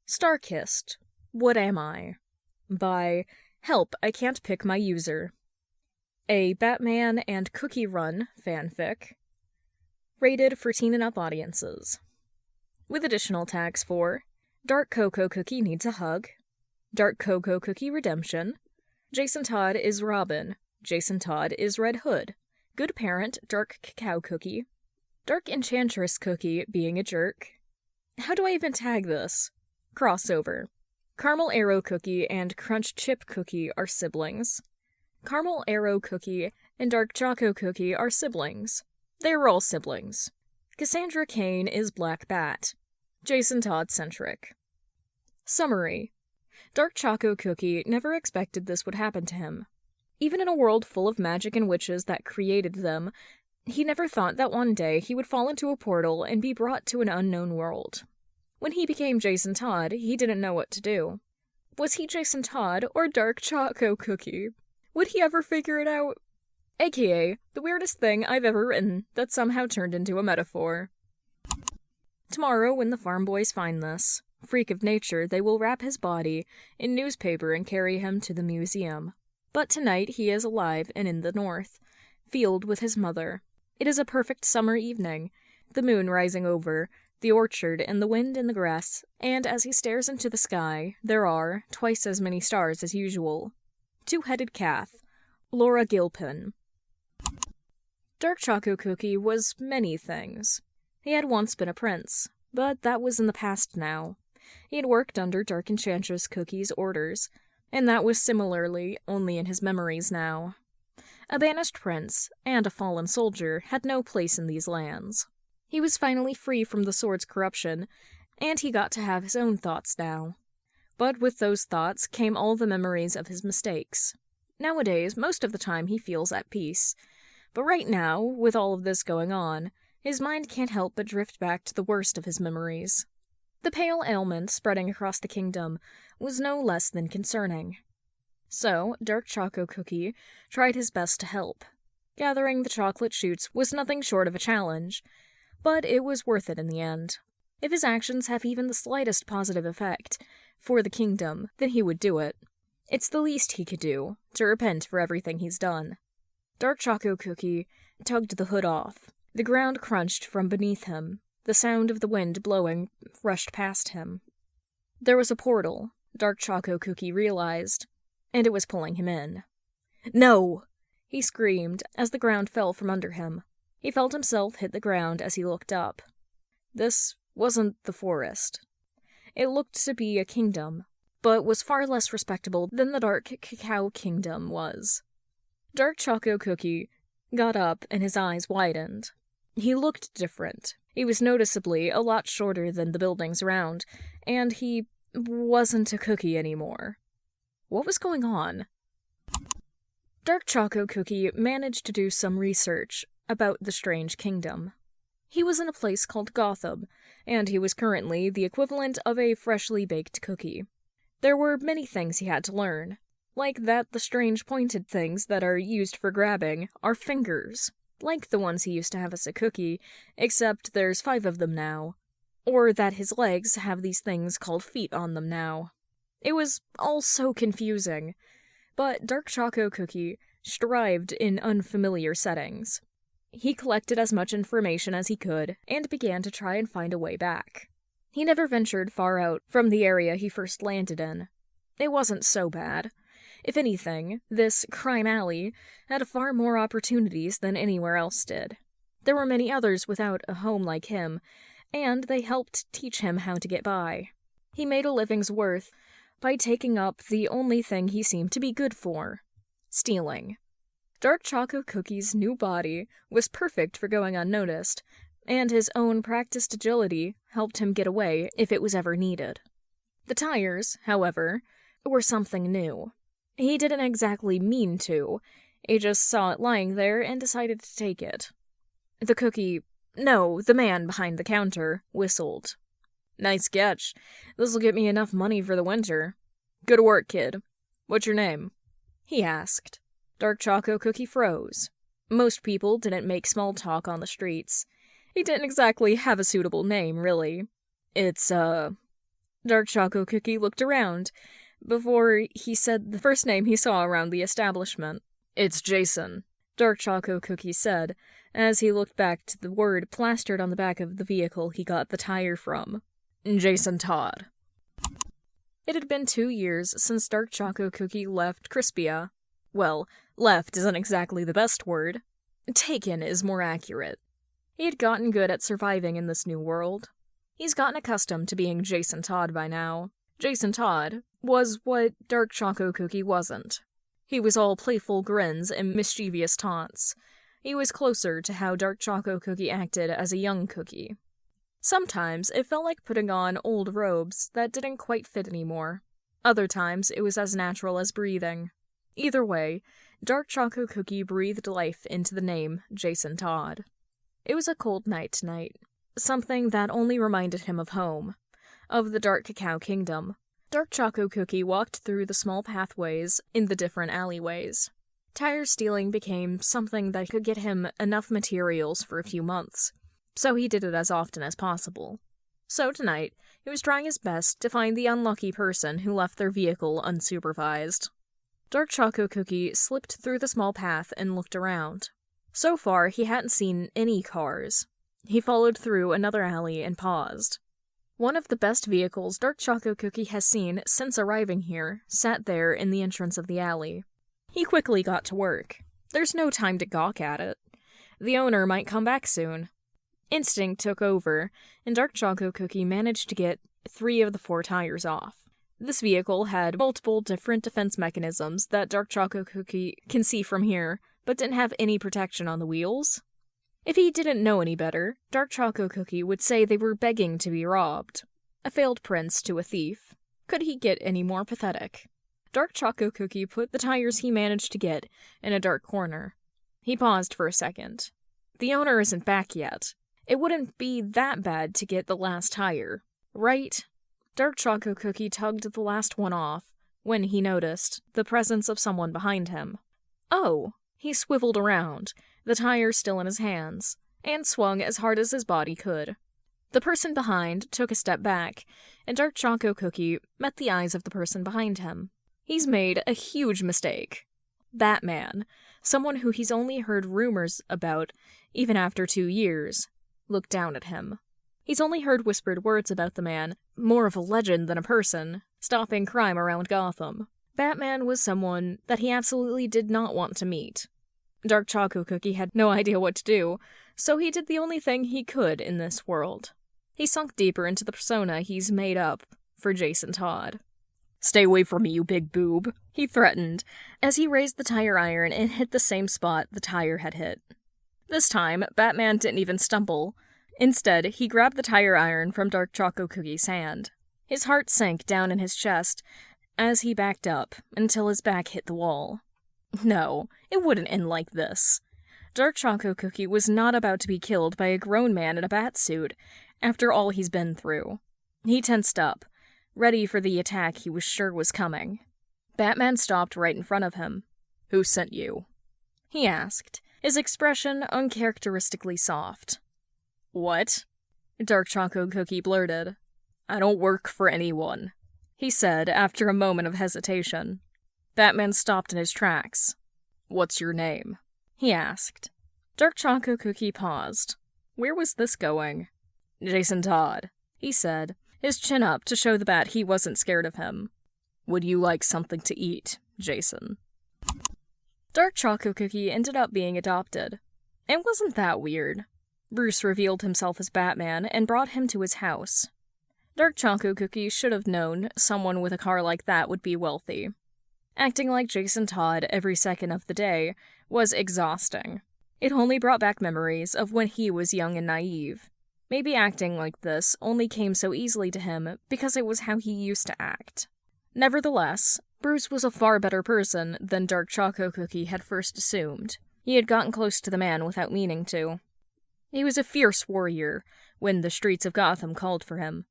Starkissed, What Am I? By Help, I Can't Pick My User. A Batman and Cookie Run fanfic. Rated for teen and up audiences. With additional tags for Dark Choco Cookie Needs a Hug, Dark Choco Cookie Redemption, Jason Todd is Robin, Jason Todd is Red Hood, Good Parent Dark Cacao Cookie, Dark Enchantress Cookie Being a Jerk. How do I even tag this? Crossover. Caramel Arrow Cookie and Crunch Chip Cookie are siblings. Caramel Arrow Cookie and Dark Choco Cookie are siblings. They are all siblings. Cassandra Cain is Black Bat. Jason Todd-centric. Summary. Dark Choco Cookie never expected this would happen to him. Even in a world full of magic and witches that created them, he never thought that one day he would fall into a portal and be brought to an unknown world. When he became Jason Todd, he didn't know what to do. Was he Jason Todd or Dark Choco Cookie? Would he ever figure it out? AKA, the weirdest thing I've ever written that somehow turned into a metaphor. Tomorrow, when the farm boys find this freak of nature, they will wrap his body in newspaper and carry him to the museum. But tonight he is alive and in the north, field with his mother. It is a perfect summer evening, the moon rising over the orchard and the wind in the grass, and as he stares into the sky, there are twice as many stars as usual. Two-headed calf, Laura Gilpin. Dark Choco Cookie was many things. He had once been a prince, but that was in the past now. He had worked under Dark Enchantress Cookie's orders, and that was similarly only in his memories now. A banished prince and a fallen soldier had no place in these lands. He was finally free from the sword's corruption, and he got to have his own thoughts now. But with those thoughts came all the memories of his mistakes. Nowadays, most of the time he feels at peace. But right now, with all of this going on, his mind can't help but drift back to the worst of his memories. The pale ailment spreading across the kingdom was no less than concerning. So, Dark Choco Cookie tried his best to help. Gathering the chocolate shoots was nothing short of a challenge, but it was worth it in the end. If his actions have even the slightest positive effect for the kingdom, then he would do it. It's the least he could do, to repent for everything he's done. Dark Choco Cookie tugged the hood off. The ground crunched from beneath him. The sound of the wind blowing rushed past him. There was a portal, Dark Choco Cookie realized, and it was pulling him in. "No!" he screamed as the ground fell from under him. He felt himself hit the ground as he looked up. This wasn't the forest. It looked to be a kingdom, but was far less respectable than the Dark Cacao Kingdom was. Dark Choco Cookie got up and his eyes widened. He looked different. He was noticeably a lot shorter than the buildings around, and he wasn't a cookie anymore. What was going on? Dark Choco Cookie managed to do some research about the strange kingdom. He was in a place called Gotham, and he was currently the equivalent of a freshly baked cookie. There were many things he had to learn, like that the strange pointed things that are used for grabbing are fingers, like the ones he used to have as a cookie, except there's 5 of them now, or that his legs have these things called feet on them now. It was all so confusing, but Dark Choco Cookie strived in unfamiliar settings. He collected as much information as he could, and began to try and find a way back. He never ventured far out from the area he first landed in. It wasn't so bad. If anything, this crime alley had far more opportunities than anywhere else did. There were many others without a home like him, and they helped teach him how to get by. He made a living's worth by taking up the only thing he seemed to be good for: stealing. Dark Choco Cookie's new body was perfect for going unnoticed, and his own practiced agility helped him get away if it was ever needed. The tires, however, were something new. He didn't exactly mean to. He just saw it lying there and decided to take it. The man behind the counter whistled. "Nice catch. This'll get me enough money for the winter. Good work, kid. What's your name?" he asked. Dark Choco Cookie froze. Most people didn't make small talk on the streets. He didn't exactly have a suitable name, really. The Dark Choco Cookie looked around before he said the first name he saw around the establishment. "It's Jason," Dark Choco Cookie said, as he looked back to the word plastered on the back of the vehicle he got the tire from. "Jason Todd." It had been 2 years since Dark Choco Cookie left Crispia. Well, left isn't exactly the best word. Taken is more accurate. He had gotten good at surviving in this new world. He's gotten accustomed to being Jason Todd by now. Jason Todd was what Dark Choco Cookie wasn't. He was all playful grins and mischievous taunts. He was closer to how Dark Choco Cookie acted as a young cookie. Sometimes it felt like putting on old robes that didn't quite fit anymore. Other times it was as natural as breathing. Either way, Dark Choco Cookie breathed life into the name Jason Todd. It was a cold night tonight, something that only reminded him of home, of the Dark Cacao Kingdom. Dark Choco Cookie walked through the small pathways in the different alleyways. Tire stealing became something that could get him enough materials for a few months, so he did it as often as possible. So tonight, he was trying his best to find the unlucky person who left their vehicle unsupervised. Dark Choco Cookie slipped through the small path and looked around. So far, he hadn't seen any cars. He followed through another alley and paused. One of the best vehicles Dark Choco Cookie has seen since arriving here sat there in the entrance of the alley. He quickly got to work. There's no time to gawk at it. The owner might come back soon. Instinct took over, and Dark Choco Cookie managed to get 3 of the 4 tires off. This vehicle had multiple different defense mechanisms that Dark Choco Cookie can see from here, but didn't have any protection on the wheels. If he didn't know any better, Dark Choco Cookie would say they were begging to be robbed. A failed prince to a thief. Could he get any more pathetic? Dark Choco Cookie put the tires he managed to get in a dark corner. He paused for a second. The owner isn't back yet. It wouldn't be that bad to get the last tire, right? Dark Choco Cookie tugged the last one off when he noticed the presence of someone behind him. Oh! He swiveled around, the tire still in his hands, and swung as hard as his body could. The person behind took a step back, and Dark Choco Cookie met the eyes of the person behind him. He's made a huge mistake. Batman, someone who he's only heard rumors about even after 2 years, looked down at him. He's only heard whispered words about the man, more of a legend than a person, stopping crime around Gotham. Batman was someone that he absolutely did not want to meet. Dark Choco Cookie had no idea what to do, so he did the only thing he could in this world. He sunk deeper into the persona he's made up for Jason Todd. "Stay away from me, you big boob," he threatened, as he raised the tire iron and hit the same spot the tire had hit. This time, Batman didn't even stumble. Instead, he grabbed the tire iron from Dark Choco Cookie's hand. His heart sank down in his chest as he backed up until his back hit the wall. No, it wouldn't end like this. Dark Choco Cookie was not about to be killed by a grown man in a bat suit after all he's been through. He tensed up, ready for the attack he was sure was coming. Batman stopped right in front of him. "Who sent you?" he asked, his expression uncharacteristically soft. "What?" Dark Choco Cookie blurted. "I don't work for anyone," he said after a moment of hesitation. Batman stopped in his tracks. "What's your name?" he asked. Dark Choco Cookie paused. Where was this going? "Jason Todd," he said, his chin up to show the bat he wasn't scared of him. "Would you like something to eat, Jason?" Dark Choco Cookie ended up being adopted. It wasn't that weird. Bruce revealed himself as Batman and brought him to his house. Dark Choco Cookie should have known someone with a car like that would be wealthy. Acting like Jason Todd every second of the day was exhausting. It only brought back memories of when he was young and naive. Maybe acting like this only came so easily to him because it was how he used to act. Nevertheless, Bruce was a far better person than Dark Choco Cookie had first assumed. He had gotten close to the man without meaning to. He was a fierce warrior when the streets of Gotham called for him.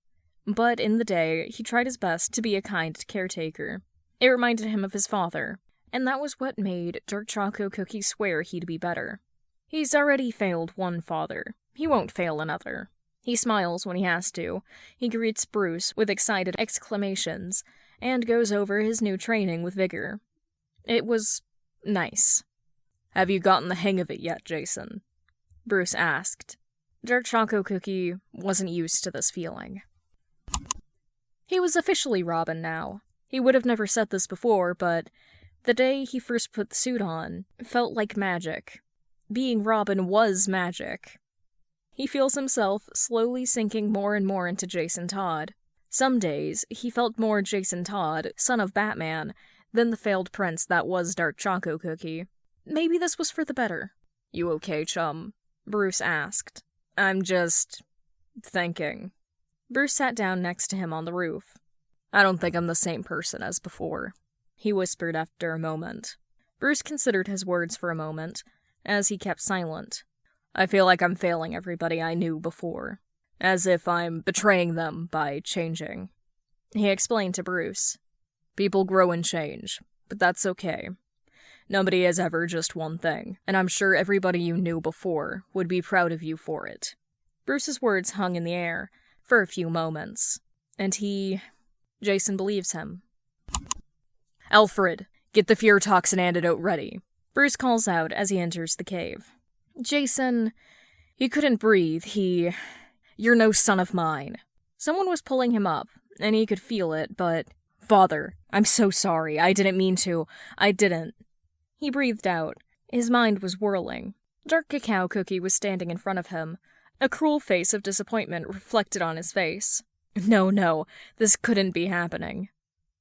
But in the day, he tried his best to be a kind caretaker. It reminded him of his father, and that was what made Dark Choco Cookie swear he'd be better. He's already failed one father. He won't fail another. He smiles when he has to, he greets Bruce with excited exclamations, and goes over his new training with vigor. It was nice. "Have you gotten the hang of it yet, Jason?" Bruce asked. Dark Choco Cookie wasn't used to this feeling. He was officially Robin now. He would have never said this before, but the day he first put the suit on felt like magic. Being Robin was magic. He feels himself slowly sinking more and more into Jason Todd. Some days, he felt more Jason Todd, son of Batman, than the failed prince that was Dark Choco Cookie. Maybe this was for the better. "You okay, chum?" Bruce asked. "I'm just thinking." Bruce sat down next to him on the roof. "I don't think I'm the same person as before," he whispered after a moment. Bruce considered his words for a moment, as he kept silent. "I feel like I'm failing everybody I knew before. As if I'm betraying them by changing." He explained to Bruce. "People grow and change, but that's okay. Nobody is ever just one thing, and I'm sure everybody you knew before would be proud of you for it." Bruce's words hung in the air for a few moments, and Jason believes him. "Alfred, get the fear toxin antidote ready," Bruce calls out as he enters the cave. "Jason, he couldn't breathe, You're no son of mine." Someone was pulling him up, and he could feel it, but... "Father, I'm so sorry, I didn't mean to, I didn't." He breathed out. His mind was whirling. Dark Cacao Cookie was standing in front of him. A cruel face of disappointment reflected on his face. No, this couldn't be happening.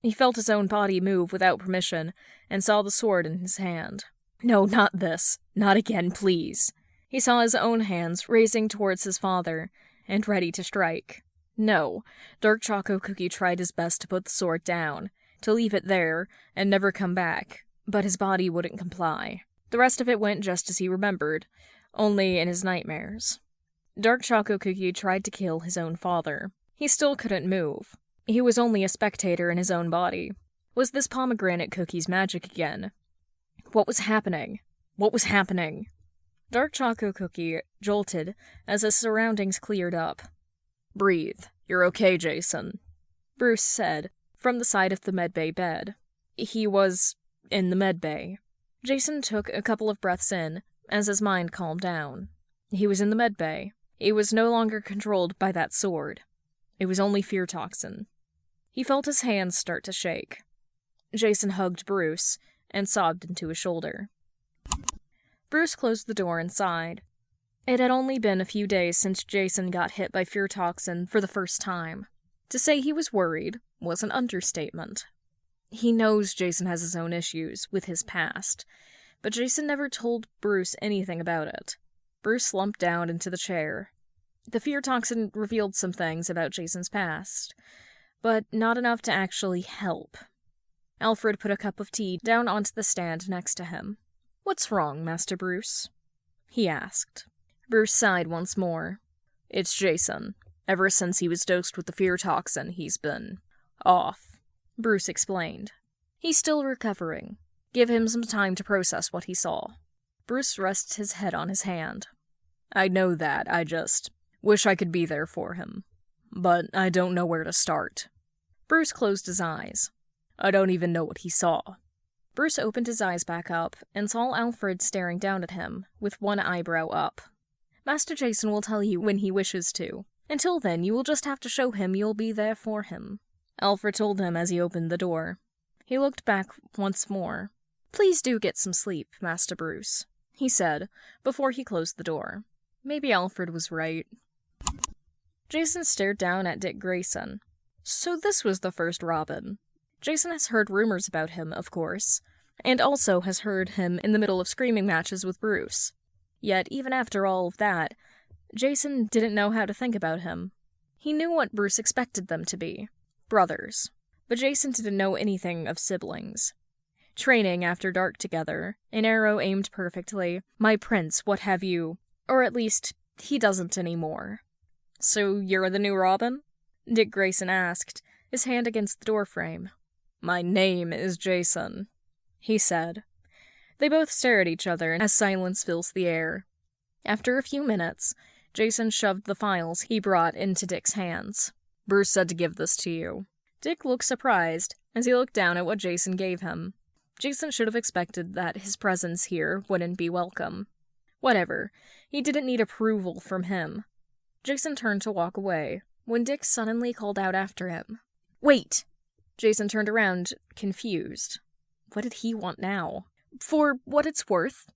He felt his own body move without permission, and saw the sword in his hand. No, not this. Not again, please. He saw his own hands raising towards his father, and ready to strike. No, Dark Choco Cookie tried his best to put the sword down, to leave it there, and never come back, but his body wouldn't comply. The rest of it went just as he remembered, only in his nightmares. Dark Choco Cookie tried to kill his own father. He still couldn't move. He was only a spectator in his own body. Was this pomegranate cookie's magic again? What was happening? What was happening? Dark Choco Cookie jolted as his surroundings cleared up. "Breathe. You're okay, Jason," Bruce said, from the side of the medbay bed. He was in the medbay. Jason took a couple of breaths in, as his mind calmed down. He was in the medbay. He was no longer controlled by that sword. It was only fear toxin. He felt his hands start to shake. Jason hugged Bruce and sobbed into his shoulder. Bruce closed the door and sighed. It had only been a few days since Jason got hit by fear toxin for the first time. To say he was worried was an understatement. He knows Jason has his own issues with his past, but Jason never told Bruce anything about it. Bruce slumped down into the chair. The fear toxin revealed some things about Jason's past, but not enough to actually help. Alfred put a cup of tea down onto the stand next to him. "What's wrong, Master Bruce?" he asked. Bruce sighed once more. "It's Jason. Ever since he was dosed with the fear toxin, he's been off," Bruce explained. "He's still recovering. Give him some time to process what he saw." Bruce rests his head on his hand. "I know that, I just wish I could be there for him. But I don't know where to start." Bruce closed his eyes. "I don't even know what he saw." Bruce opened his eyes back up and saw Alfred staring down at him, with one eyebrow up. "Master Jason will tell you when he wishes to. Until then, you will just have to show him you'll be there for him," Alfred told him as he opened the door. He looked back once more. "Please do get some sleep, Master Bruce," he said, before he closed the door. Maybe Alfred was right. Jason stared down at Dick Grayson. So this was the first Robin. Jason has heard rumors about him, of course, and also has heard him in the middle of screaming matches with Bruce. Yet, even after all of that, Jason didn't know how to think about him. He knew what Bruce expected them to be, brothers, but Jason didn't know anything of siblings. Training after dark together, an arrow aimed perfectly, my prince, what have you, or at least, he doesn't anymore. "So you're the new Robin?" Dick Grayson asked, his hand against the doorframe. "My name is Jason," he said. They both stare at each other as silence fills the air. After a few minutes, Jason shoved the files he brought into Dick's hands. "Bruce said to give this to you." Dick looked surprised as he looked down at what Jason gave him. Jason should have expected that his presence here wouldn't be welcome. Whatever, he didn't need approval from him. Jason turned to walk away, when Dick suddenly called out after him. "Wait!" Jason turned around, confused. What did he want now? "For what it's worth,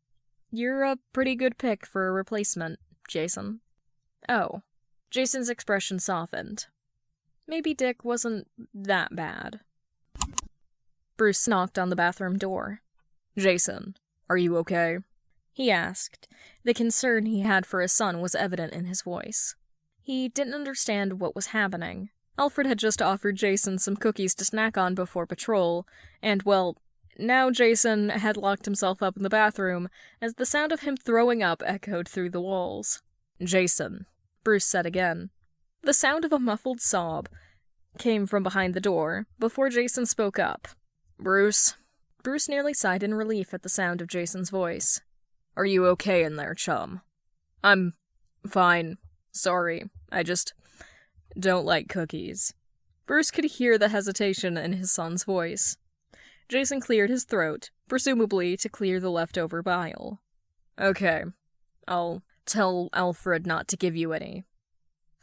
you're a pretty good pick for a replacement, Jason." Oh. Jason's expression softened. Maybe Dick wasn't that bad. Bruce knocked on the bathroom door. "Jason, are you okay?" he asked. The concern he had for his son was evident in his voice. He didn't understand what was happening. Alfred had just offered Jason some cookies to snack on before patrol, and, well, now Jason had locked himself up in the bathroom as the sound of him throwing up echoed through the walls. "Jason," Bruce said again. The sound of a muffled sob came from behind the door before Jason spoke up. "Bruce?" Bruce nearly sighed in relief at the sound of Jason's voice. "Are you okay in there, chum?" "I'm fine. Sorry. I just don't like cookies." Bruce could hear the hesitation in his son's voice. Jason cleared his throat, presumably to clear the leftover bile. "Okay. I'll tell Alfred not to give you any,"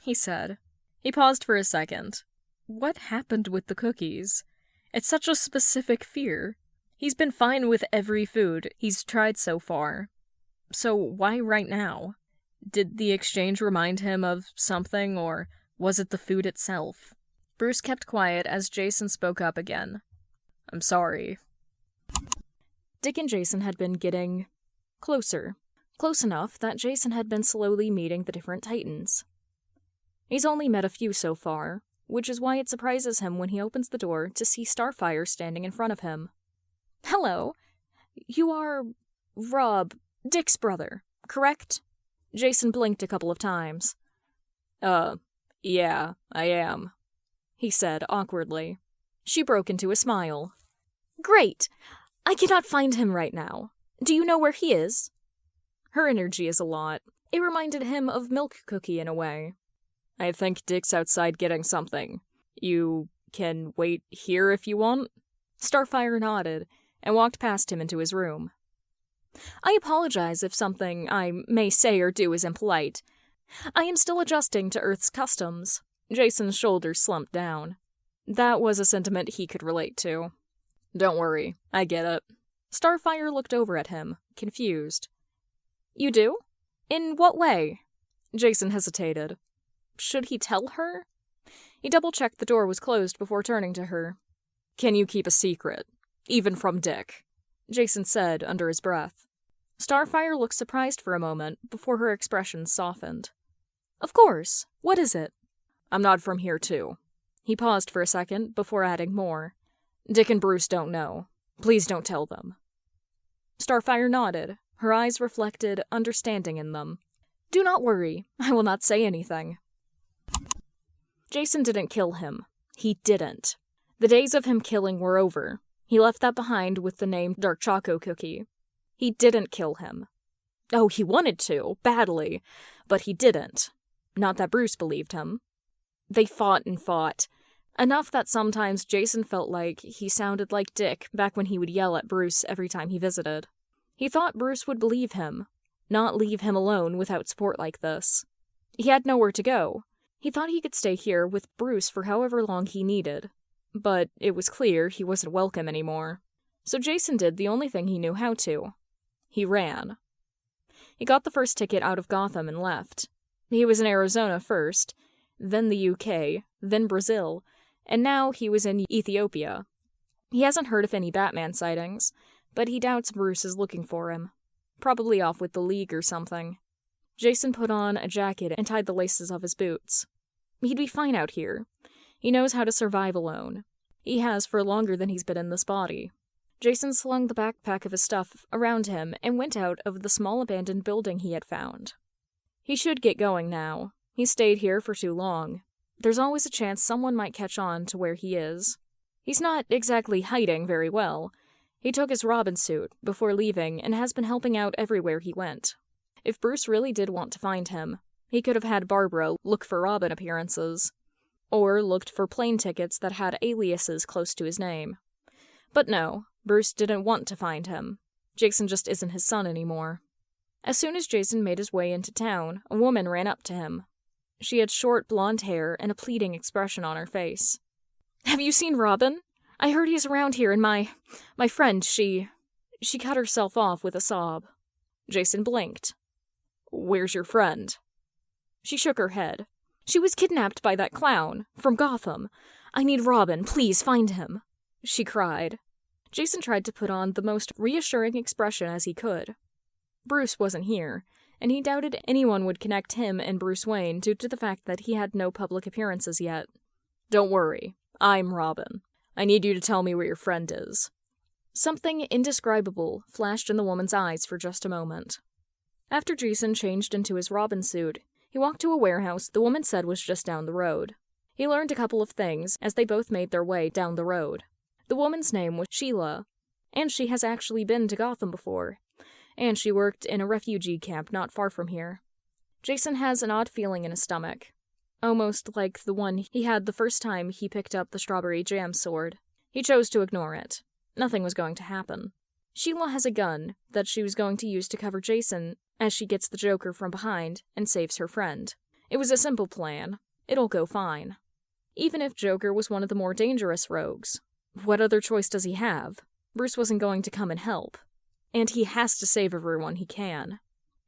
he said. He paused for a second. What happened with the cookies? It's such a specific fear. He's been fine with every food he's tried so far. So why right now? Did the exchange remind him of something, or was it the food itself? Bruce kept quiet as Jason spoke up again. "I'm sorry." Dick and Jason had been getting closer. Close enough that Jason had been slowly meeting the different Titans. He's only met a few so far, which is why it surprises him when he opens the door to see Starfire standing in front of him. "Hello. You are Rob, Dick's brother, correct?" Jason blinked a couple of times. Yeah, I am," he said awkwardly. She broke into a smile. "Great! I cannot find him right now. Do you know where he is?" Her energy is a lot. It reminded him of Milk Cookie in a way. "I think Dick's outside getting something. You can wait here if you want?" Starfire nodded and walked past him into his room. "I apologize if something I may say or do is impolite. I am still adjusting to Earth's customs." Jason's shoulders slumped down. That was a sentiment he could relate to. "Don't worry, I get it." Starfire looked over at him, confused. "You do? In what way?" Jason hesitated. Should he tell her? He double-checked the door was closed before turning to her. "Can you keep a secret? Even from Dick?" Jason said under his breath. Starfire looked surprised for a moment before her expression softened. "Of course. What is it?" "I'm not from here, too." He paused for a second before adding more. "Dick and Bruce don't know. Please don't tell them." Starfire nodded. Her eyes reflected understanding in them. "Do not worry. I will not say anything." Jason didn't kill him. He didn't. The days of him killing were over. He left that behind with the name Dark Choco Cookie. He didn't kill him. Oh, he wanted to, badly, but he didn't. Not that Bruce believed him. They fought and fought. Enough that sometimes Jason felt like he sounded like Dick back when he would yell at Bruce every time he visited. He thought Bruce would believe him, not leave him alone without support like this. He had nowhere to go. He thought he could stay here with Bruce for however long he needed. But it was clear he wasn't welcome anymore. So Jason did the only thing he knew how to. He ran. He got the first ticket out of Gotham and left. He was in Arizona first, then the UK, then Brazil, and now he was in Ethiopia. He hasn't heard of any Batman sightings, but he doubts Bruce is looking for him. Probably off with the League or something. Jason put on a jacket and tied the laces of his boots. He'd be fine out here. He knows how to survive alone. He has for longer than he's been in this body. Jason slung the backpack of his stuff around him and went out of the small abandoned building he had found. He should get going now. He stayed here for too long. There's always a chance someone might catch on to where he is. He's not exactly hiding very well. He took his Robin suit before leaving and has been helping out everywhere he went. If Bruce really did want to find him, He could have had Barbara look for Robin appearances, or looked for plane tickets that had aliases close to his name. But no, Bruce didn't want to find him. Jason just isn't his son anymore. As soon as Jason made his way into town, a woman ran up to him. She had short blonde hair and a pleading expression on her face. "Have you seen Robin? I heard he's around here, and my friend, she cut herself off with a sob." Jason blinked. "Where's your friend?" She shook her head. "She was kidnapped by that clown, from Gotham. I need Robin, please find him," she cried. Jason tried to put on the most reassuring expression as he could. Bruce wasn't here, and he doubted anyone would connect him and Bruce Wayne due to the fact that he had no public appearances yet. "Don't worry, I'm Robin. I need you to tell me where your friend is." Something indescribable flashed in the woman's eyes for just a moment. After Jason changed into his Robin suit, he walked to a warehouse the woman said was just down the road. He learned a couple of things as they both made their way down the road. The woman's name was Sheila, and she has actually been to Gotham before, and she worked in a refugee camp not far from here. Jason has an odd feeling in his stomach, almost like the one he had the first time he picked up the strawberry jam sword. He chose to ignore it. Nothing was going to happen. Sheila has a gun that she was going to use to cover Jason as she gets the Joker from behind and saves her friend. It was a simple plan. It'll go fine. Even if Joker was one of the more dangerous rogues, what other choice does he have? Bruce wasn't going to come and help. And he has to save everyone he can.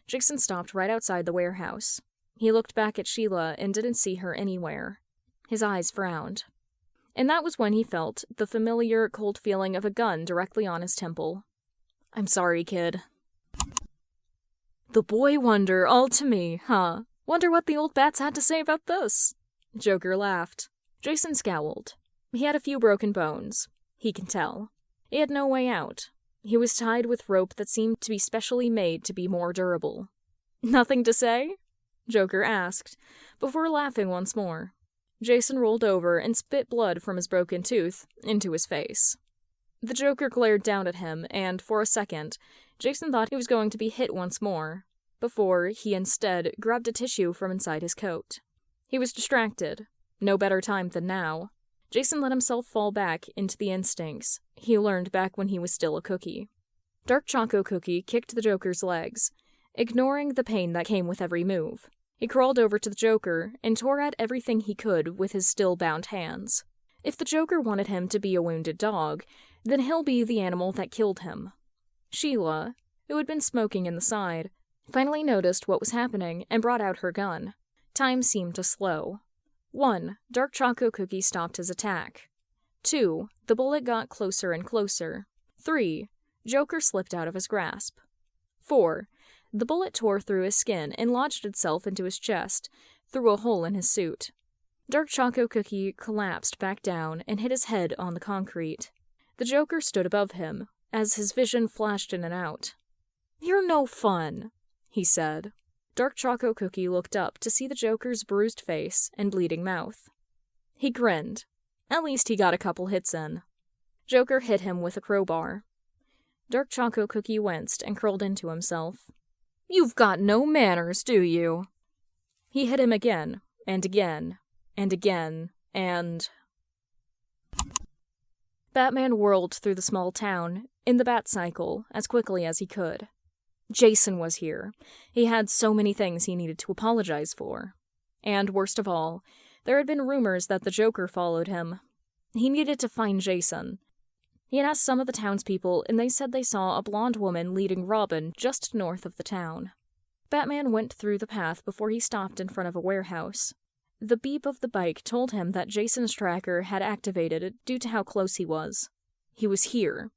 Jason stopped right outside the warehouse. He looked back at Sheila and didn't see her anywhere. His eyes frowned. And that was when he felt the familiar, cold feeling of a gun directly on his temple. "I'm sorry, kid." "The boy wonder all to me, huh? Wonder what the old bats had to say about this?" Joker laughed. Jason scowled. He had a few broken bones. He can tell. He had no way out. He was tied with rope that seemed to be specially made to be more durable. "Nothing to say?" Joker asked, before laughing once more. Jason rolled over and spit blood from his broken tooth into his face. The Joker glared down at him, and for a second, Jason thought he was going to be hit once more, before he instead grabbed a tissue from inside his coat. He was distracted. No better time than now. Jason let himself fall back into the instincts he learned back when he was still a cookie. Dark Choco Cookie kicked the Joker's legs, ignoring the pain that came with every move. He crawled over to the Joker and tore at everything he could with his still-bound hands. If the Joker wanted him to be a wounded dog, then he'll be the animal that killed him. Sheila, who had been smoking in the side, finally noticed what was happening and brought out her gun. Time seemed to slow. 1. Dark Choco Cookie stopped his attack. 2. The bullet got closer and closer. 3. Joker slipped out of his grasp. 4. The bullet tore through his skin and lodged itself into his chest, through a hole in his suit. Dark Choco Cookie collapsed back down and hit his head on the concrete. The Joker stood above him, as his vision flashed in and out. "You're no fun," he said. Dark Choco Cookie looked up to see the Joker's bruised face and bleeding mouth. He grinned. At least he got a couple hits in. Joker hit him with a crowbar. Dark Choco Cookie winced and curled into himself. "You've got no manners, do you?" He hit him again, and again, and again, and... Batman whirled through the small town, in the Bat-cycle, as quickly as he could. Jason was here. He had so many things he needed to apologize for. And worst of all, there had been rumors that the Joker followed him. He needed to find Jason. He had asked some of the townspeople, and they said they saw a blonde woman leading Robin just north of the town. Batman went through the path before he stopped in front of a warehouse. The beep of the bike told him that Jason's tracker had activated due to how close he was. He was here.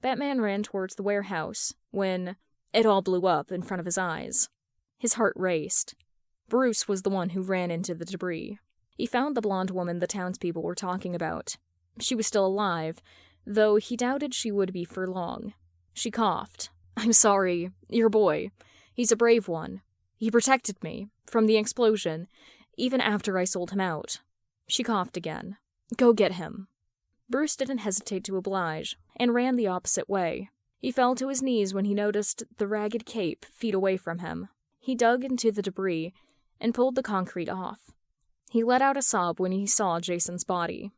Batman ran towards the warehouse, when it all blew up in front of his eyes. His heart raced. Bruce was the one who ran into the debris. He found the blonde woman the townspeople were talking about. She was still alive, though he doubted she would be for long. She coughed. "I'm sorry, your boy. He's a brave one. He protected me from the explosion, even after I sold him out." She coughed again. "Go get him." Bruce didn't hesitate to oblige, and ran the opposite way. He fell to his knees when he noticed the ragged cape feet away from him. He dug into the debris and pulled the concrete off. He let out a sob when he saw Jason's body.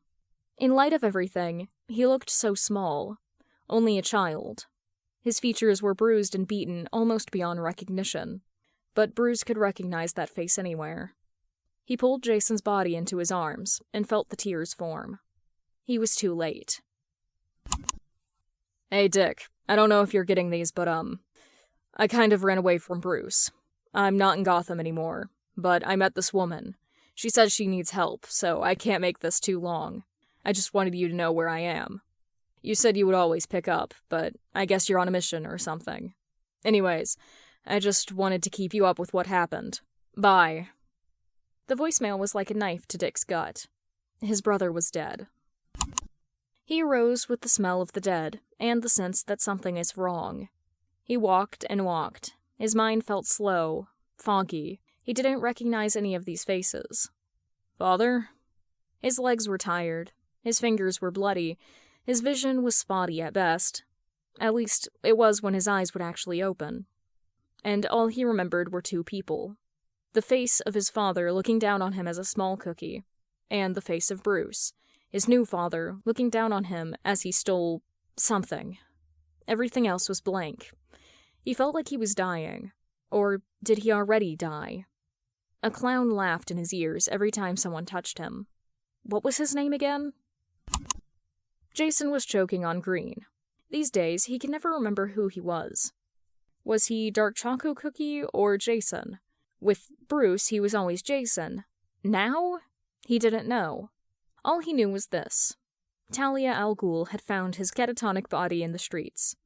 In light of everything, he looked so small, only a child. His features were bruised and beaten almost beyond recognition, but Bruce could recognize that face anywhere. He pulled Jason's body into his arms and felt the tears form. He was too late. Hey, Dick, I don't know if you're getting these, but, I kind of ran away from Bruce. I'm not in Gotham anymore, but I met this woman. She says she needs help, so I can't make this too long. I just wanted you to know where I am. You said you would always pick up, but I guess you're on a mission or something. Anyways, I just wanted to keep you up with what happened. Bye. The voicemail was like a knife to Dick's gut. His brother was dead. He arose with the smell of the dead and the sense that something is wrong. He walked and walked. His mind felt slow, foggy. He didn't recognize any of these faces. Father? His legs were tired. His fingers were bloody. His vision was spotty at best. At least, it was when his eyes would actually open. And all he remembered were two people. The face of his father looking down on him as a small cookie, and the face of Bruce, his new father, looking down on him as he stole something. Everything else was blank. He felt like he was dying. Or did he already die? A clown laughed in his ears every time someone touched him. What was his name again? Jason was choking on green. These days, he could never remember who he was. Was he Dark Choco Cookie or Jason? With Bruce, he was always Jason. Now? He didn't know. All he knew was this. Talia al Ghul had found his catatonic body in the streets.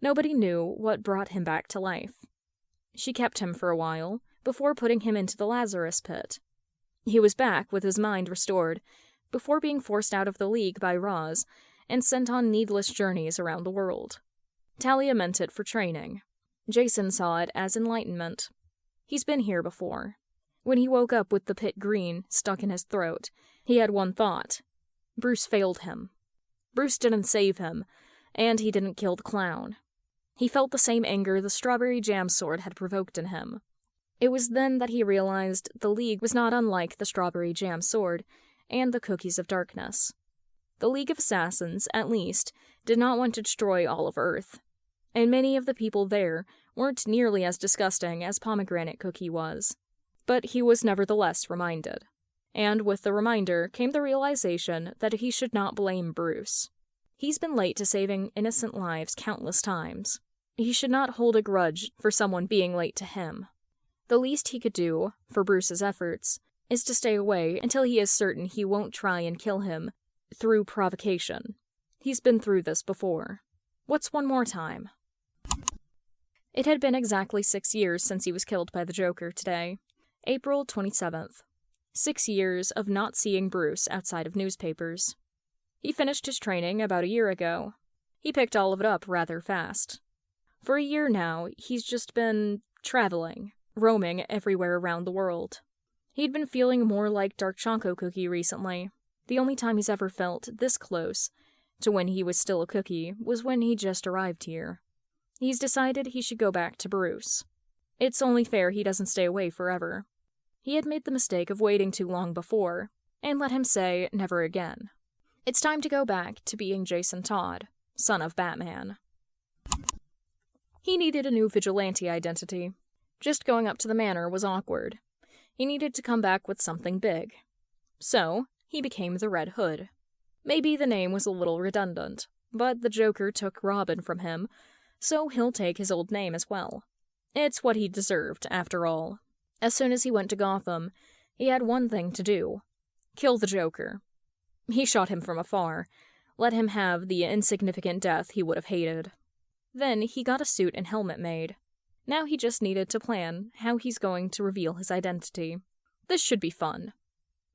Nobody knew what brought him back to life. She kept him for a while, before putting him into the Lazarus pit. He was back with his mind restored, before being forced out of the League by Roz and sent on needless journeys around the world. Talia meant it for training. Jason saw it as enlightenment. He's been here before. When he woke up with the pit green stuck in his throat, he had one thought. Bruce failed him. Bruce didn't save him, and he didn't kill the clown. He felt the same anger the strawberry jam sword had provoked in him. It was then that he realized the League was not unlike the strawberry jam sword and the cookies of darkness. The League of Assassins, at least, did not want to destroy all of Earth, and many of the people there weren't nearly as disgusting as Pomegranate Cookie was. But he was nevertheless reminded. And with the reminder came the realization that he should not blame Bruce. He's been late to saving innocent lives countless times. He should not hold a grudge for someone being late to him. The least he could do, for Bruce's efforts, is to stay away until he is certain he won't try and kill him through provocation. He's been through this before. What's one more time? It had been exactly 6 years since he was killed by the Joker today. April 27th. 6 years of not seeing Bruce outside of newspapers. He finished his training about a year ago. He picked all of it up rather fast. For a year now, he's just been traveling, roaming everywhere around the world. He'd been feeling more like Dark Choco Cookie recently. The only time he's ever felt this close to when he was still a cookie was when he just arrived here. He's decided he should go back to Bruce. It's only fair he doesn't stay away forever. He had made the mistake of waiting too long before, and let him say never again. It's time to go back to being Jason Todd, son of Batman. He needed a new vigilante identity. Just going up to the manor was awkward. He needed to come back with something big. So, he became the Red Hood. Maybe the name was a little redundant, but the Joker took Robin from him, so he'll take his old name as well. It's what he deserved, after all. As soon as he went to Gotham, he had one thing to do. Kill the Joker. He shot him from afar, let him have the insignificant death he would have hated. Then he got a suit and helmet made. Now he just needed to plan how he's going to reveal his identity. This should be fun.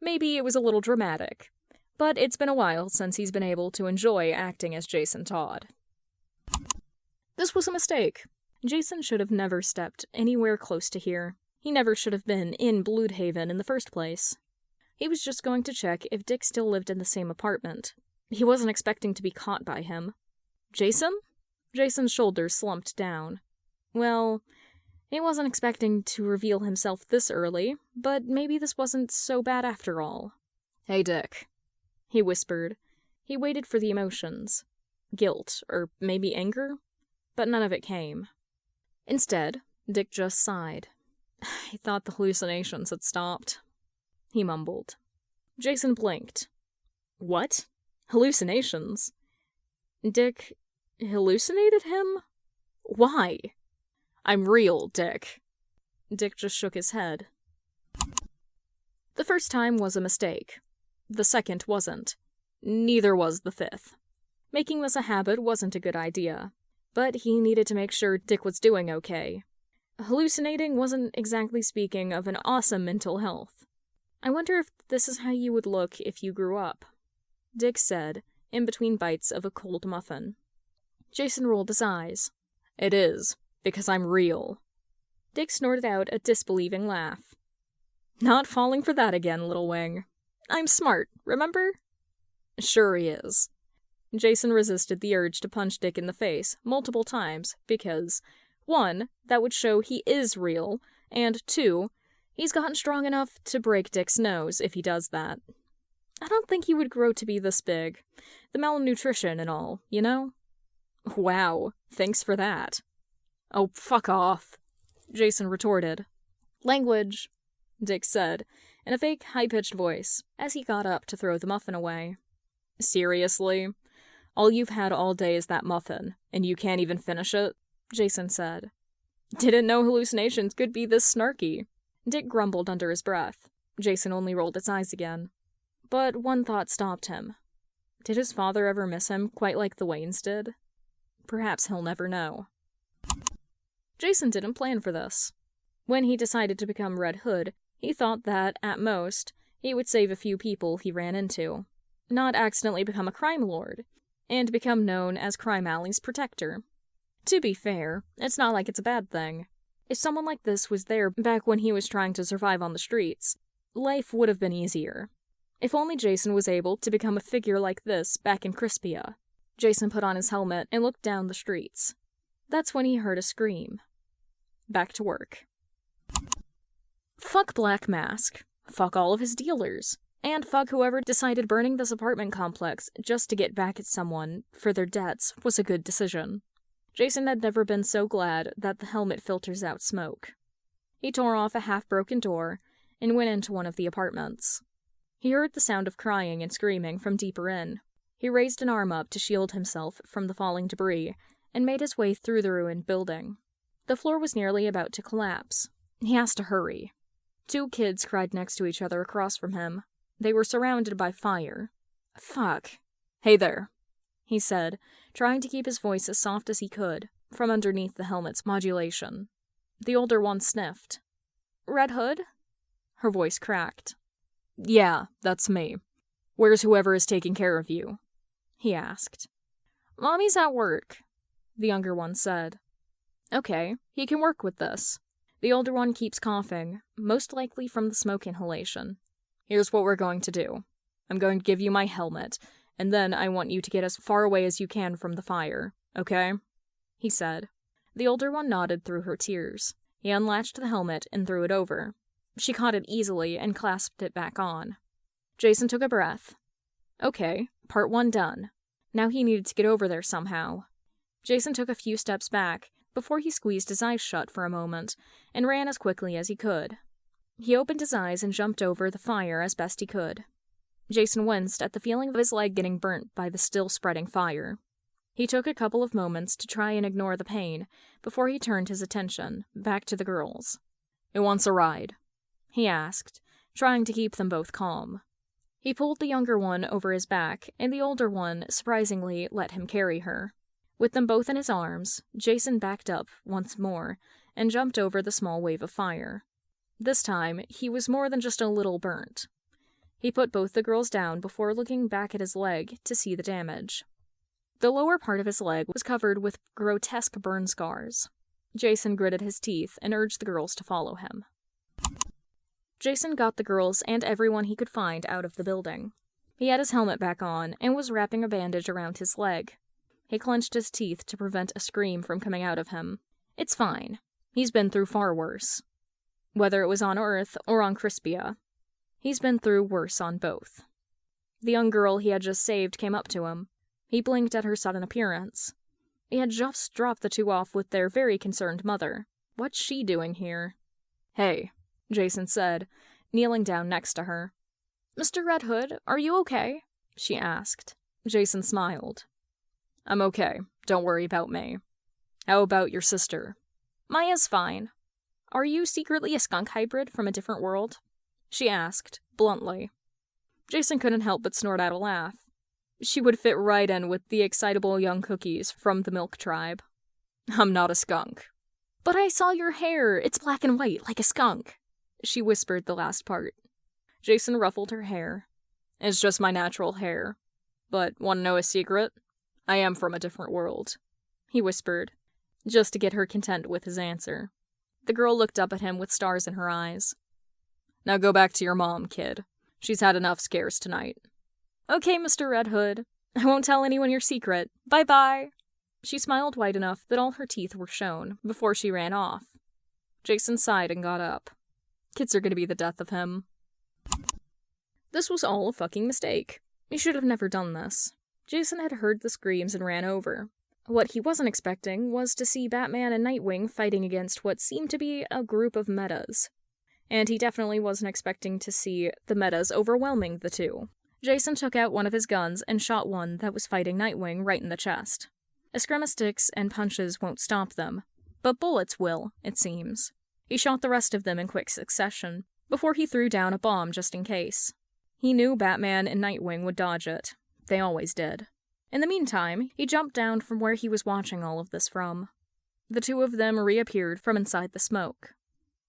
Maybe it was a little dramatic, but it's been a while since he's been able to enjoy acting as Jason Todd. This was a mistake. Jason should have never stepped anywhere close to here. He never should have been in Bloodhaven in the first place. He was just going to check if Dick still lived in the same apartment. He wasn't expecting to be caught by him. Jason? Jason's shoulders slumped down. Well, He wasn't expecting to reveal himself this early, but maybe this wasn't so bad after all. "Hey, Dick," he whispered. He waited for the emotions. Guilt, or maybe anger? But none of it came. Instead, Dick just sighed. He thought the hallucinations had stopped. He mumbled. Jason blinked. What? Hallucinations? Dick hallucinated him? Why? "I'm real, Dick." Dick just shook his head. The first time was a mistake. The second wasn't. Neither was the fifth. Making this a habit wasn't a good idea, but he needed to make sure Dick was doing okay. Hallucinating wasn't exactly speaking of an awesome mental health. "I wonder if this is how you would look if you grew up," Dick said, in between bites of a cold muffin. Jason rolled his eyes. "It is, because I'm real." Dick snorted out a disbelieving laugh. "Not falling for that again, little wing. I'm smart, remember?" "Sure he is." Jason resisted the urge to punch Dick in the face multiple times because, 1, that would show he is real, and 2, he's gotten strong enough to break Dick's nose if he does that. I don't think he would grow to be this big. The malnutrition and all, you know? "Wow, thanks for that." "Oh, fuck off," Jason retorted. "Language," Dick said, in a fake, high-pitched voice, as he got up to throw the muffin away. "Seriously? All you've had all day is that muffin, and you can't even finish it?" Jason said. "Didn't know hallucinations could be this snarky," Dick grumbled under his breath. Jason only rolled his eyes again. But one thought stopped him. Did his father ever miss him quite like the Waynes did? Perhaps he'll never know. Jason didn't plan for this. When he decided to become Red Hood, he thought that, at most, he would save a few people he ran into, not accidentally become a crime lord, and become known as Crime Alley's protector. To be fair, it's not like it's a bad thing. If someone like this was there back when he was trying to survive on the streets, life would have been easier. If only Jason was able to become a figure like this back in Crispia. Jason put on his helmet and looked down the streets. That's when he heard a scream. Back to work. Fuck Black Mask. Fuck all of his dealers. And fuck whoever decided burning this apartment complex just to get back at someone for their debts was a good decision. Jason had never been so glad that the helmet filters out smoke. He tore off a half-broken door and went into one of the apartments. He heard the sound of crying and screaming from deeper in. He raised an arm up to shield himself from the falling debris and made his way through the ruined building. The floor was nearly about to collapse. He has to hurry. 2 kids cried next to each other across from him. They were surrounded by fire. Fuck. "Hey there," he said, trying to keep his voice as soft as he could, from underneath the helmet's modulation. The older one sniffed. "Red Hood?" Her voice cracked. "Yeah, that's me. Where's whoever is taking care of you?" he asked. "Mommy's at work," the younger one said. "Okay, he can work with this." The older one keeps coughing, most likely from the smoke inhalation. "Here's what we're going to do. I'm going to give you my helmet, and then I want you to get as far away as you can from the fire, okay?" he said. The older one nodded through her tears. He unlatched the helmet and threw it over. She caught it easily and clasped it back on. Jason took a breath. Okay, part 1 done. Now he needed to get over there somehow. Jason took a few steps back before he squeezed his eyes shut for a moment and ran as quickly as he could. He opened his eyes and jumped over the fire as best he could. Jason winced at the feeling of his leg getting burnt by the still spreading fire. He took a couple of moments to try and ignore the pain before he turned his attention back to the girls. "Who wants a ride?" he asked, trying to keep them both calm. He pulled the younger one over his back, and the older one surprisingly let him carry her. With them both in his arms, Jason backed up once more and jumped over the small wave of fire. This time, he was more than just a little burnt. He put both the girls down before looking back at his leg to see the damage. The lower part of his leg was covered with grotesque burn scars. Jason gritted his teeth and urged the girls to follow him. Jason got the girls and everyone he could find out of the building. He had his helmet back on and was wrapping a bandage around his leg. He clenched his teeth to prevent a scream from coming out of him. It's fine. He's been through far worse. Whether it was on Earth or on Crispia, he's been through worse on both. The young girl he had just saved came up to him. He blinked at her sudden appearance. He had just dropped the two off with their very concerned mother. What's she doing here? "Hey," Jason said, kneeling down next to her. "Mr. Red Hood, are you okay?" she asked. Jason smiled. "I'm okay. Don't worry about me. How about your sister?" "Maya's fine. Are you secretly a skunk hybrid from a different world?" she asked, bluntly. Jason couldn't help but snort out a laugh. She would fit right in with the excitable young cookies from the Milk Tribe. "I'm not a skunk." "But I saw your hair. It's black and white, like a skunk." She whispered the last part. Jason ruffled her hair. "It's just my natural hair. But want to know a secret? I am from a different world," he whispered, just to get her content with his answer. The girl looked up at him with stars in her eyes. "Now go back to your mom, kid. She's had enough scares tonight." "Okay, Mr. Red Hood. I won't tell anyone your secret. Bye-bye." She smiled wide enough that all her teeth were shown before she ran off. Jason sighed and got up. Kids are gonna be the death of him. This was all a fucking mistake. He should have never done this. Jason had heard the screams and ran over. What he wasn't expecting was to see Batman and Nightwing fighting against what seemed to be a group of metas. And he definitely wasn't expecting to see the metas overwhelming the two. Jason took out one of his guns and shot one that was fighting Nightwing right in the chest. Eskrima sticks and punches won't stop them, but bullets will, it seems. He shot the rest of them in quick succession, before he threw down a bomb just in case. He knew Batman and Nightwing would dodge it. They always did. In the meantime, he jumped down from where he was watching all of this from. The two of them reappeared from inside the smoke.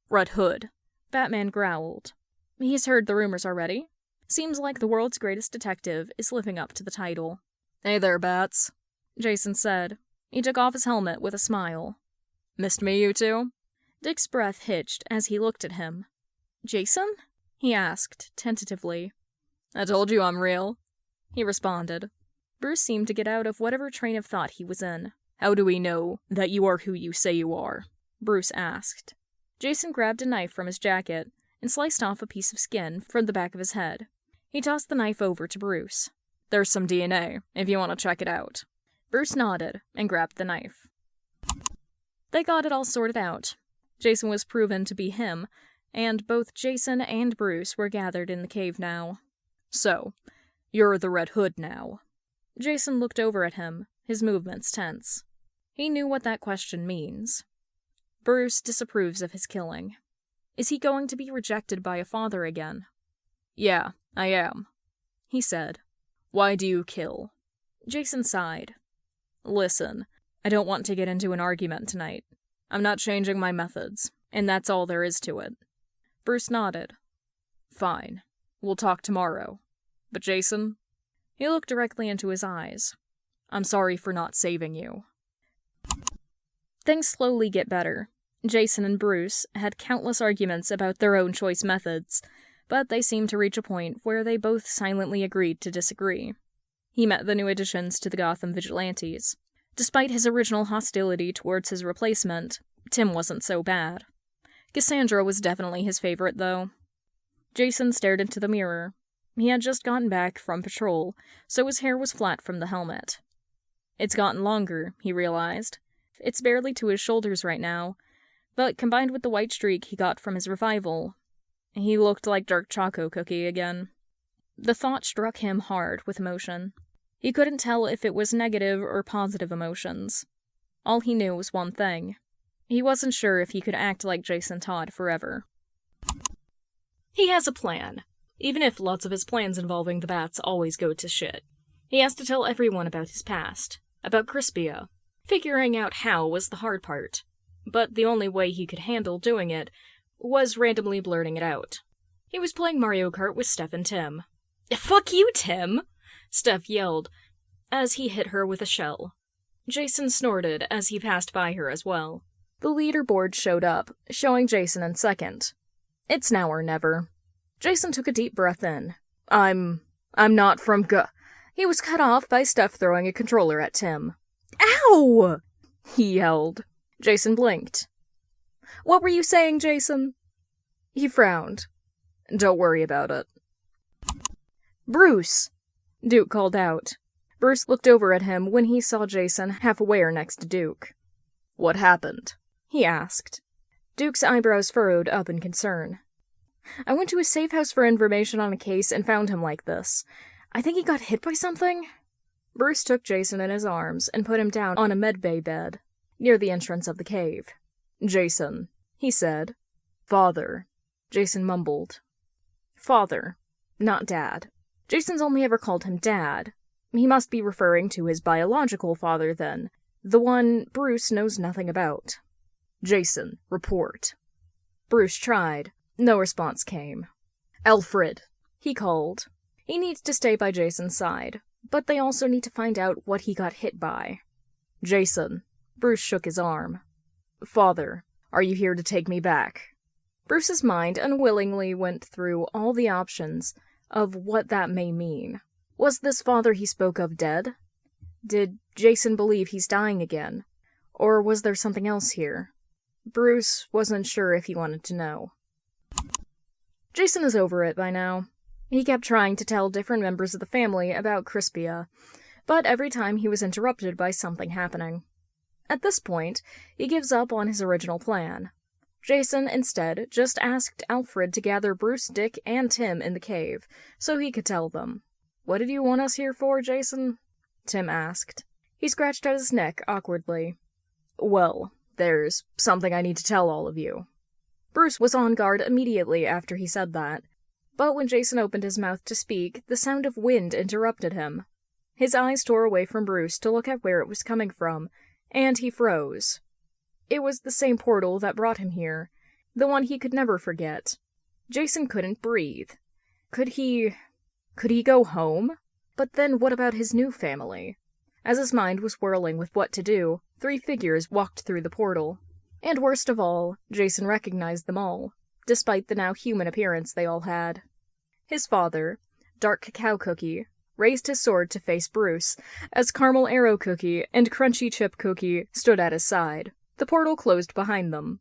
"Red Hood," Batman growled. "He's heard the rumors already. Seems like the world's greatest detective is living up to the title." "Hey there, Bats," Jason said. He took off his helmet with a smile. "Missed me, you two?" Dick's breath hitched as he looked at him. "Jason?" he asked, tentatively. "I told you I'm real," he responded. Bruce seemed to get out of whatever train of thought he was in. "How do we know that you are who you say you are?" Bruce asked. Jason grabbed a knife from his jacket and sliced off a piece of skin from the back of his head. He tossed the knife over to Bruce. "There's some DNA, if you want to check it out." Bruce nodded and grabbed the knife. They got it all sorted out. Jason was proven to be him, and both Jason and Bruce were gathered in the cave now. "So, you're the Red Hood now." Jason looked over at him, his movements tense. He knew what that question means. Bruce disapproves of his killing. Is he going to be rejected by a father again? "Yeah, I am," he said. "Why do you kill?" Jason sighed. "Listen, I don't want to get into an argument tonight. I'm not changing my methods, and that's all there is to it." Bruce nodded. "Fine. We'll talk tomorrow. But Jason?" He looked directly into his eyes. "I'm sorry for not saving you." Things slowly get better. Jason and Bruce had countless arguments about their own choice methods, but they seemed to reach a point where they both silently agreed to disagree. He met the new additions to the Gotham Vigilantes. Despite his original hostility towards his replacement, Tim wasn't so bad. Cassandra was definitely his favorite, though. Jason stared into the mirror. He had just gotten back from patrol, so his hair was flat from the helmet. It's gotten longer, he realized. It's barely to his shoulders right now, but combined with the white streak he got from his revival, he looked like Dark Choco Cookie again. The thought struck him hard with emotion. He couldn't tell if it was negative or positive emotions. All he knew was one thing. He wasn't sure if he could act like Jason Todd forever. He has a plan, even if lots of his plans involving the bats always go to shit. He has to tell everyone about his past, about Crispia. Figuring out how was the hard part, but the only way he could handle doing it was randomly blurting it out. He was playing Mario Kart with Steph and Tim. "Fuck you, Tim!" Steph yelled, as he hit her with a shell. Jason snorted as he passed by her as well. The leaderboard showed up, showing Jason in second. It's now or never. Jason took a deep breath in. I'm not from He was cut off by Steph throwing a controller at Tim. "Ow!" he yelled. Jason blinked. What were you saying, Jason? He frowned. Don't worry about it. Bruce! Duke called out. Bruce looked over at him when he saw Jason half aware next to Duke. What happened? He asked. Duke's eyebrows furrowed up in concern. I went to a safe house for information on a case and found him like this. I think he got hit by something. Bruce took Jason in his arms and put him down on a medbay bed, near the entrance of the cave. Jason, he said. Father, Jason mumbled. Father, not Dad. Jason's only ever called him Dad. He must be referring to his biological father, then, the one Bruce knows nothing about. Jason, report. Bruce tried. No response came. Alfred, he called. He needs to stay by Jason's side, but they also need to find out what he got hit by. Jason. Bruce shook his arm. Father, are you here to take me back? Bruce's mind unwillingly went through all the options of what that may mean. Was this father he spoke of dead? Did Jason believe he's dying again? Or was there something else here? Bruce wasn't sure if he wanted to know. Jason is over it by now. He kept trying to tell different members of the family about Crispia, but every time he was interrupted by something happening. At this point, he gives up on his original plan. Jason, instead, just asked Alfred to gather Bruce, Dick, and Tim in the cave, so he could tell them. What did you want us here for, Jason? Tim asked. He scratched at his neck awkwardly. Well, there's something I need to tell all of you. Bruce was on guard immediately after he said that, but when Jason opened his mouth to speak, the sound of wind interrupted him. His eyes tore away from Bruce to look at where it was coming from, and he froze. It was the same portal that brought him here, the one he could never forget. Jason couldn't breathe. Could he go home? But then what about his new family? As his mind was whirling with what to do, 3 figures walked through the portal. And worst of all, Jason recognized them all, despite the now human appearance they all had. His father, Dark Choco Cookie, raised his sword to face Bruce, as Caramel Arrow Cookie and Crunchy Chip Cookie stood at his side. The portal closed behind them.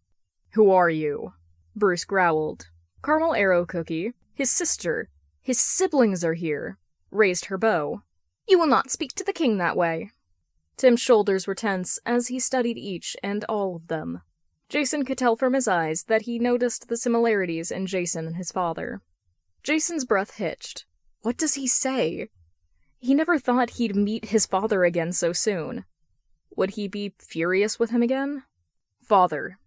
Who are you? Bruce growled. Caramel Arrow Cookie, his sister, his siblings are here, raised her bow. You will not speak to the king that way. Tim's shoulders were tense as he studied each and all of them. Jason could tell from his eyes that he noticed the similarities in Jason and his father. Jason's breath hitched. What does he say? He never thought he'd meet his father again so soon. Would he be furious with him again? Father,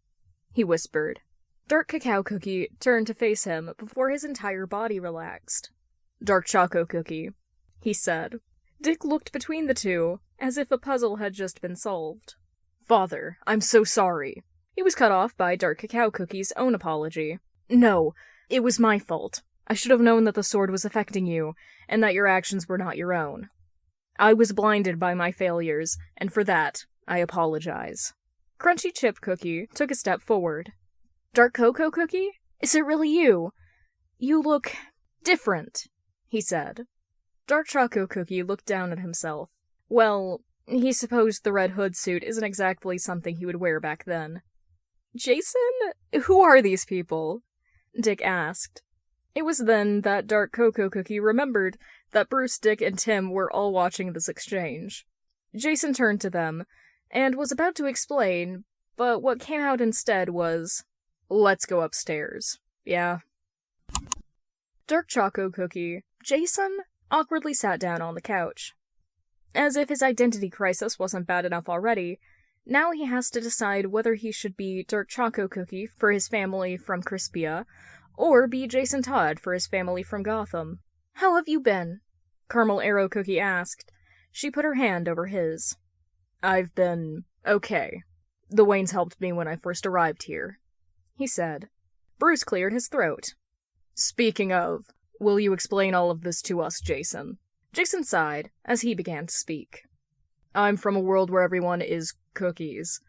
he whispered. Dark Choco Cookie turned to face him before his entire body relaxed. Dark Choco Cookie, he said. Dick looked between the two, as if a puzzle had just been solved. Father, I'm so sorry. He was cut off by Dark Choco Cookie's own apology. No, it was my fault. I should have known that the sword was affecting you, and that your actions were not your own. I was blinded by my failures, and for that, I apologize. Crunchy Chip Cookie took a step forward. Dark Choco Cookie? Is it really you? You look different, he said. Dark Choco Cookie looked down at himself. Well, he supposed the red hood suit isn't exactly something he would wear back then. Jason? Who are these people? Dick asked. It was then that Dark Choco Cookie remembered that Bruce, Dick, and Tim were all watching this exchange. Jason turned to them, and was about to explain, but what came out instead was, let's go upstairs. Yeah. Dark Choco Cookie, Jason, awkwardly sat down on the couch. As if his identity crisis wasn't bad enough already, now he has to decide whether he should be Dark Choco Cookie for his family from Crispia, or be Jason Todd for his family from Gotham. How have you been? Caramel Arrow Cookie asked. She put her hand over his. I've been okay. The Waynes helped me when I first arrived here, he said. Bruce cleared his throat. Speaking of, will you explain all of this to us, Jason? Jason sighed as he began to speak. I'm from a world where everyone is cookies.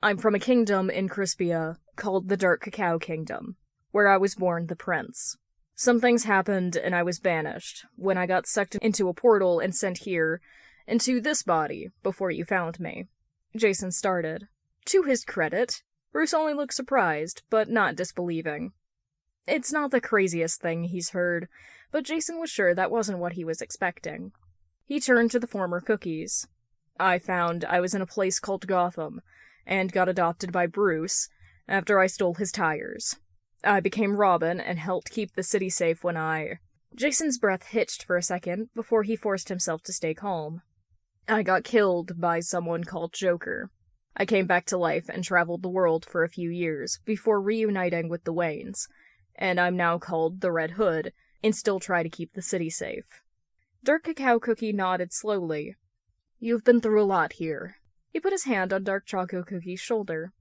I'm from a kingdom in Crispia called the Dark Choco Kingdom, where I was born the prince. Some things happened and I was banished when I got sucked into a portal and sent here, into this body, before you found me. Jason started. To his credit, Bruce only looked surprised, but not disbelieving. It's not the craziest thing he's heard, but Jason was sure that wasn't what he was expecting. He turned to the former cookies. I found I was in a place called Gotham, and got adopted by Bruce after I stole his tires. I became Robin and helped keep the city safe when I... Jason's breath hitched for a second before he forced himself to stay calm. I got killed by someone called Joker. I came back to life and traveled the world for a few years before reuniting with the Waynes, and I'm now called the Red Hood and still try to keep the city safe. Dark Cacao Cookie nodded slowly. You've been through a lot here. He put his hand on Dark Choco Cookie's shoulder.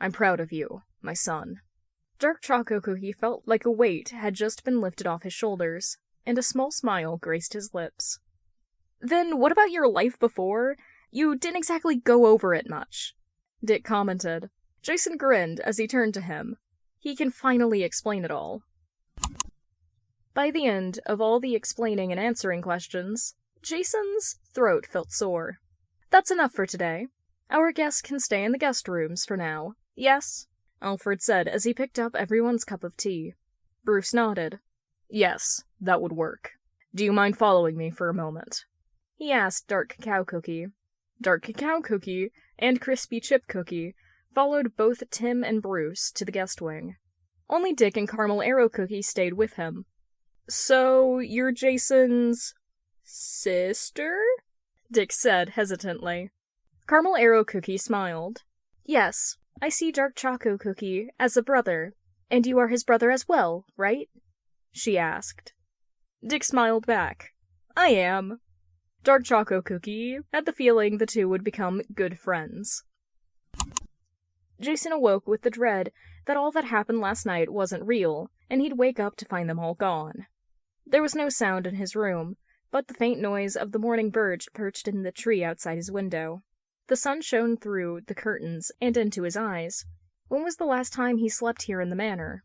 I'm proud of you, my son. Dark Choco Cookie felt like a weight had just been lifted off his shoulders, and a small smile graced his lips. Then what about your life before? You didn't exactly go over it much, Dick commented. Jason grinned as he turned to him. He can finally explain it all. By the end of all the explaining and answering questions, Jason's throat felt sore. That's enough for today. Our guests can stay in the guest rooms for now, yes? Alfred said as he picked up everyone's cup of tea. Bruce nodded. Yes, that would work. Do you mind following me for a moment? He asked Dark Cacao Cookie. Dark Cacao Cookie and Crispy Chip Cookie followed both Tim and Bruce to the guest wing. Only Dick and Caramel Arrow Cookie stayed with him. So, you're Jason's... sister? Dick said hesitantly. Caramel Arrow Cookie smiled. Yes, I see Dark Choco Cookie as a brother, and you are his brother as well, right? She asked. Dick smiled back. I am. Dark Choco Cookie had the feeling the two would become good friends. Jason awoke with the dread that all that happened last night wasn't real, and he'd wake up to find them all gone. There was no sound in his room, but the faint noise of the morning bird perched in the tree outside his window. The sun shone through the curtains and into his eyes. When was the last time he slept here in the manor?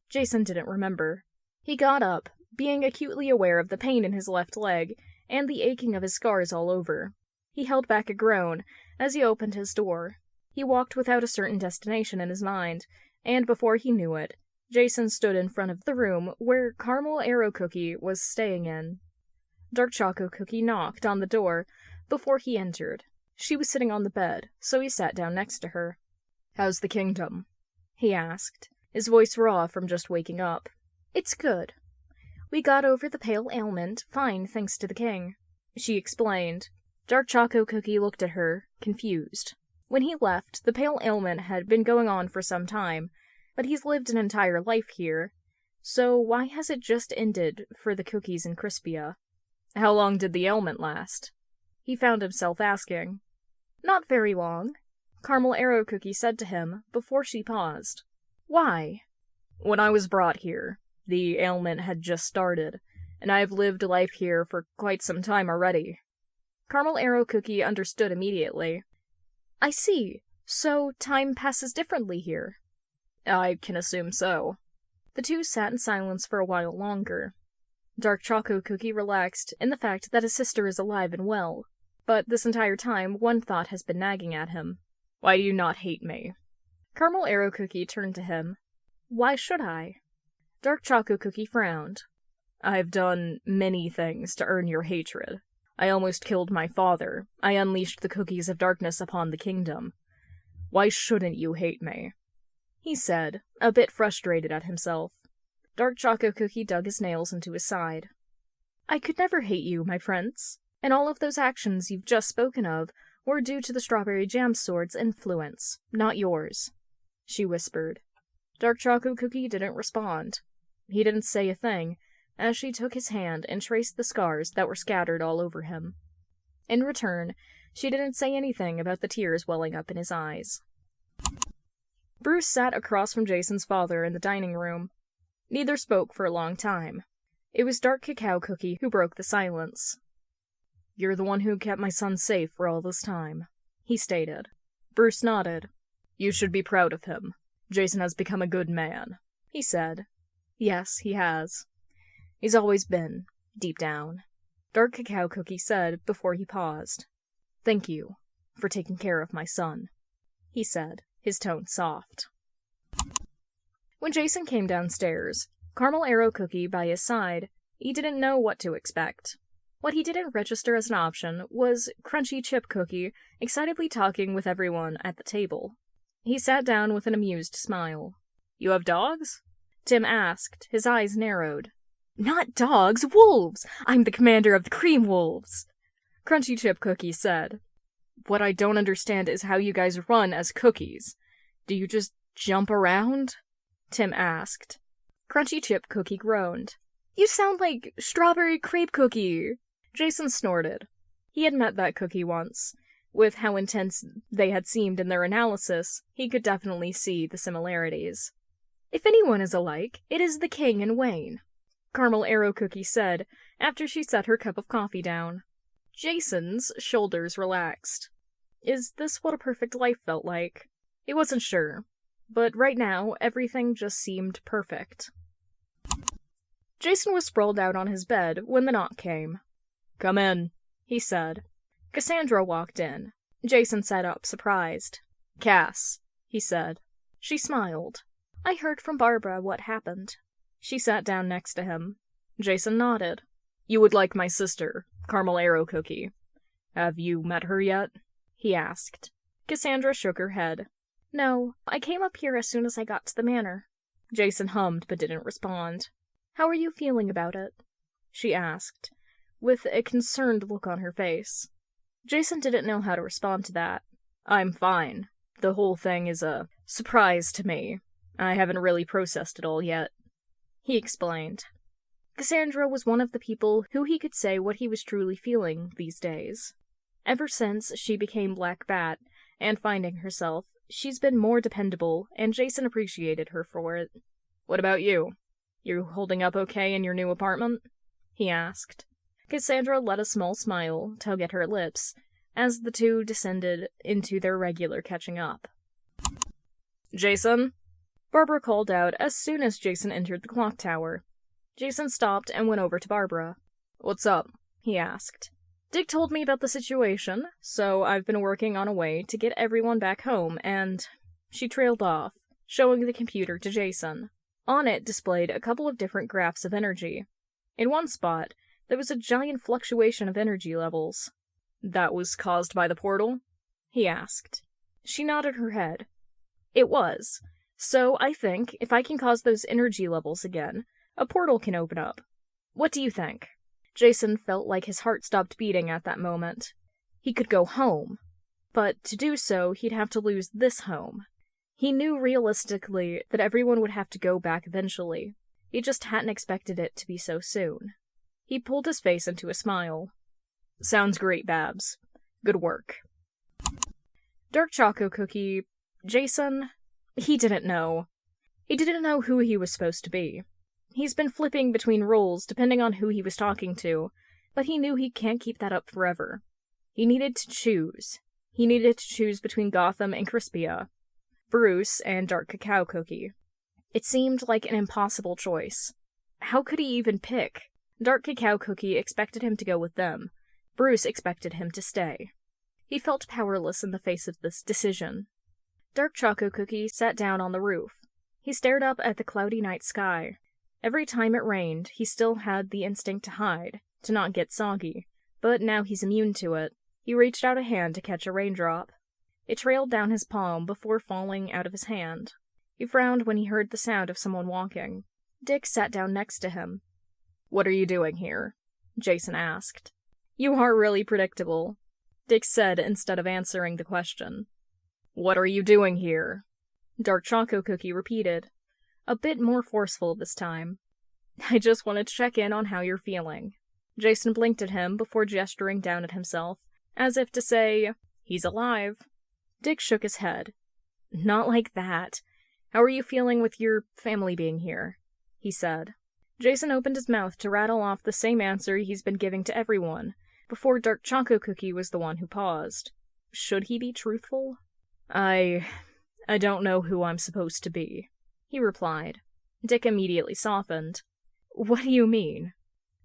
Jason didn't remember. He got up, being acutely aware of the pain in his left leg and the aching of his scars all over. He held back a groan as he opened his door. He walked without a certain destination in his mind, and before he knew it, Jason stood in front of the room where Caramel Arrow Cookie was staying in. Dark Choco Cookie knocked on the door before he entered. She was sitting on the bed, so he sat down next to her. How's the kingdom? He asked, his voice raw from just waking up. It's good. We got over the pale ailment fine thanks to the king, she explained. Dark Choco Cookie looked at her, confused. When he left, the pale ailment had been going on for some time, but he's lived an entire life here, so why has it just ended for the cookies in Crispia? How long did the ailment last? He found himself asking. Not very long, Caramel Arrow Cookie said to him before she paused. Why? When I was brought here, the ailment had just started, and I have lived life here for quite some time already. Caramel Arrow Cookie understood immediately. I see. So time passes differently here. I can assume so. The two sat in silence for a while longer. Dark Choco Cookie relaxed in the fact that his sister is alive and well, but this entire time one thought has been nagging at him. Why do you not hate me? Caramel Arrow Cookie turned to him. Why should I? Dark Choco Cookie frowned. I've done many things to earn your hatred. I almost killed my father. I unleashed the cookies of darkness upon the kingdom. Why shouldn't you hate me? He said, a bit frustrated at himself. Dark Choco Cookie dug his nails into his side. I could never hate you, my prince, and all of those actions you've just spoken of were due to the Strawberry Jam Sword's influence, not yours, she whispered. Dark Choco Cookie didn't respond. He didn't say a thing, as she took his hand and traced the scars that were scattered all over him. In return, she didn't say anything about the tears welling up in his eyes. Bruce sat across from Jason's father in the dining room. Neither spoke for a long time. It was Dark Cacao Cookie who broke the silence. You're the one who kept my son safe for all this time, he stated. Bruce nodded. You should be proud of him. Jason has become a good man, he said. Yes, he has. He's always been, deep down, Dark Cacao Cookie said before he paused. Thank you for taking care of my son, he said, his tone soft. When Jason came downstairs, Caramel Arrow Cookie by his side, he didn't know what to expect. What he didn't register as an option was Crunchy Chip Cookie excitedly talking with everyone at the table. He sat down with an amused smile. "You have dogs?" Tim asked, his eyes narrowed. "Not dogs, wolves! I'm the commander of the Cream Wolves!" Crunchy Chip Cookie said. "What I don't understand is how you guys run as cookies. Do you just jump around?" Tim asked. Crunchy Chip Cookie groaned. "You sound like Strawberry Crepe Cookie!" Jason snorted. He had met that cookie once. With how intense they had seemed in their analysis, he could definitely see the similarities. "If anyone is alike, it is the King and Wayne," Caramel Arrow Cookie said after she set her cup of coffee down. Jason's shoulders relaxed. Is this what a perfect life felt like? He wasn't sure, but right now everything just seemed perfect. Jason was sprawled out on his bed when the knock came. "Come in," he said. Cassandra walked in. Jason sat up, surprised. "Cass," he said. She smiled. "I heard from Barbara what happened." She sat down next to him. Jason nodded. "You would like my sister, Caramel Arrow Cookie. Have you met her yet?" he asked. Cassandra shook her head. "No, I came up here as soon as I got to the manor." Jason hummed but didn't respond. "How are you feeling about it?" she asked, with a concerned look on her face. Jason didn't know how to respond to that. "I'm fine. The whole thing is a surprise to me. I haven't really processed it all yet," he explained. Cassandra was one of the people who he could say what he was truly feeling these days. Ever since she became Black Bat and finding herself, she's been more dependable, and Jason appreciated her for it. "What about you? You holding up okay in your new apartment?" he asked. Cassandra let a small smile tug at her lips as the two descended into their regular catching up. "Jason?" Barbara called out as soon as Jason entered the clock tower. Jason stopped and went over to Barbara. "What's up?" he asked. "Dick told me about the situation, so I've been working on a way to get everyone back home, and..." She trailed off, showing the computer to Jason. On it displayed a couple of different graphs of energy. In one spot, there was a giant fluctuation of energy levels. "That was caused by the portal?" he asked. She nodded her head. "It was. So I think if I can cause those energy levels again, a portal can open up. What do you think?" Jason felt like his heart stopped beating at that moment. He could go home, but to do so, he'd have to lose this home. He knew realistically that everyone would have to go back eventually. He just hadn't expected it to be so soon. He pulled his face into a smile. "Sounds great, Babs. Good work." Dark Choco Cookie... Jason... He didn't know. He didn't know who he was supposed to be. He's been flipping between roles depending on who he was talking to, but he knew he can't keep that up forever. He needed to choose. He needed to choose between Gotham and Crispia, Bruce and Dark Cacao Cookie. It seemed like an impossible choice. How could he even pick? Dark Cacao Cookie expected him to go with them. Bruce expected him to stay. He felt powerless in the face of this decision. Dark Choco Cookie sat down on the roof. He stared up at the cloudy night sky. Every time it rained, he still had the instinct to hide, to not get soggy, but now he's immune to it. He reached out a hand to catch a raindrop. It trailed down his palm before falling out of his hand. He frowned when he heard the sound of someone walking. Dick sat down next to him. "What are you doing here?" Jason asked. "You are really predictable," Dick said instead of answering the question. "What are you doing here?" Dark Choco Cookie repeated, a bit more forceful this time. "I just wanted to check in on how you're feeling." Jason blinked at him before gesturing down at himself, as if to say, "He's alive." Dick shook his head. "Not like that. How are you feeling with your family being here?" he said. Jason opened his mouth to rattle off the same answer he's been giving to everyone, before Dark Choco Cookie was the one who paused. Should he be truthful? I don't know who I'm supposed to be," he replied. Dick immediately softened. "What do you mean?"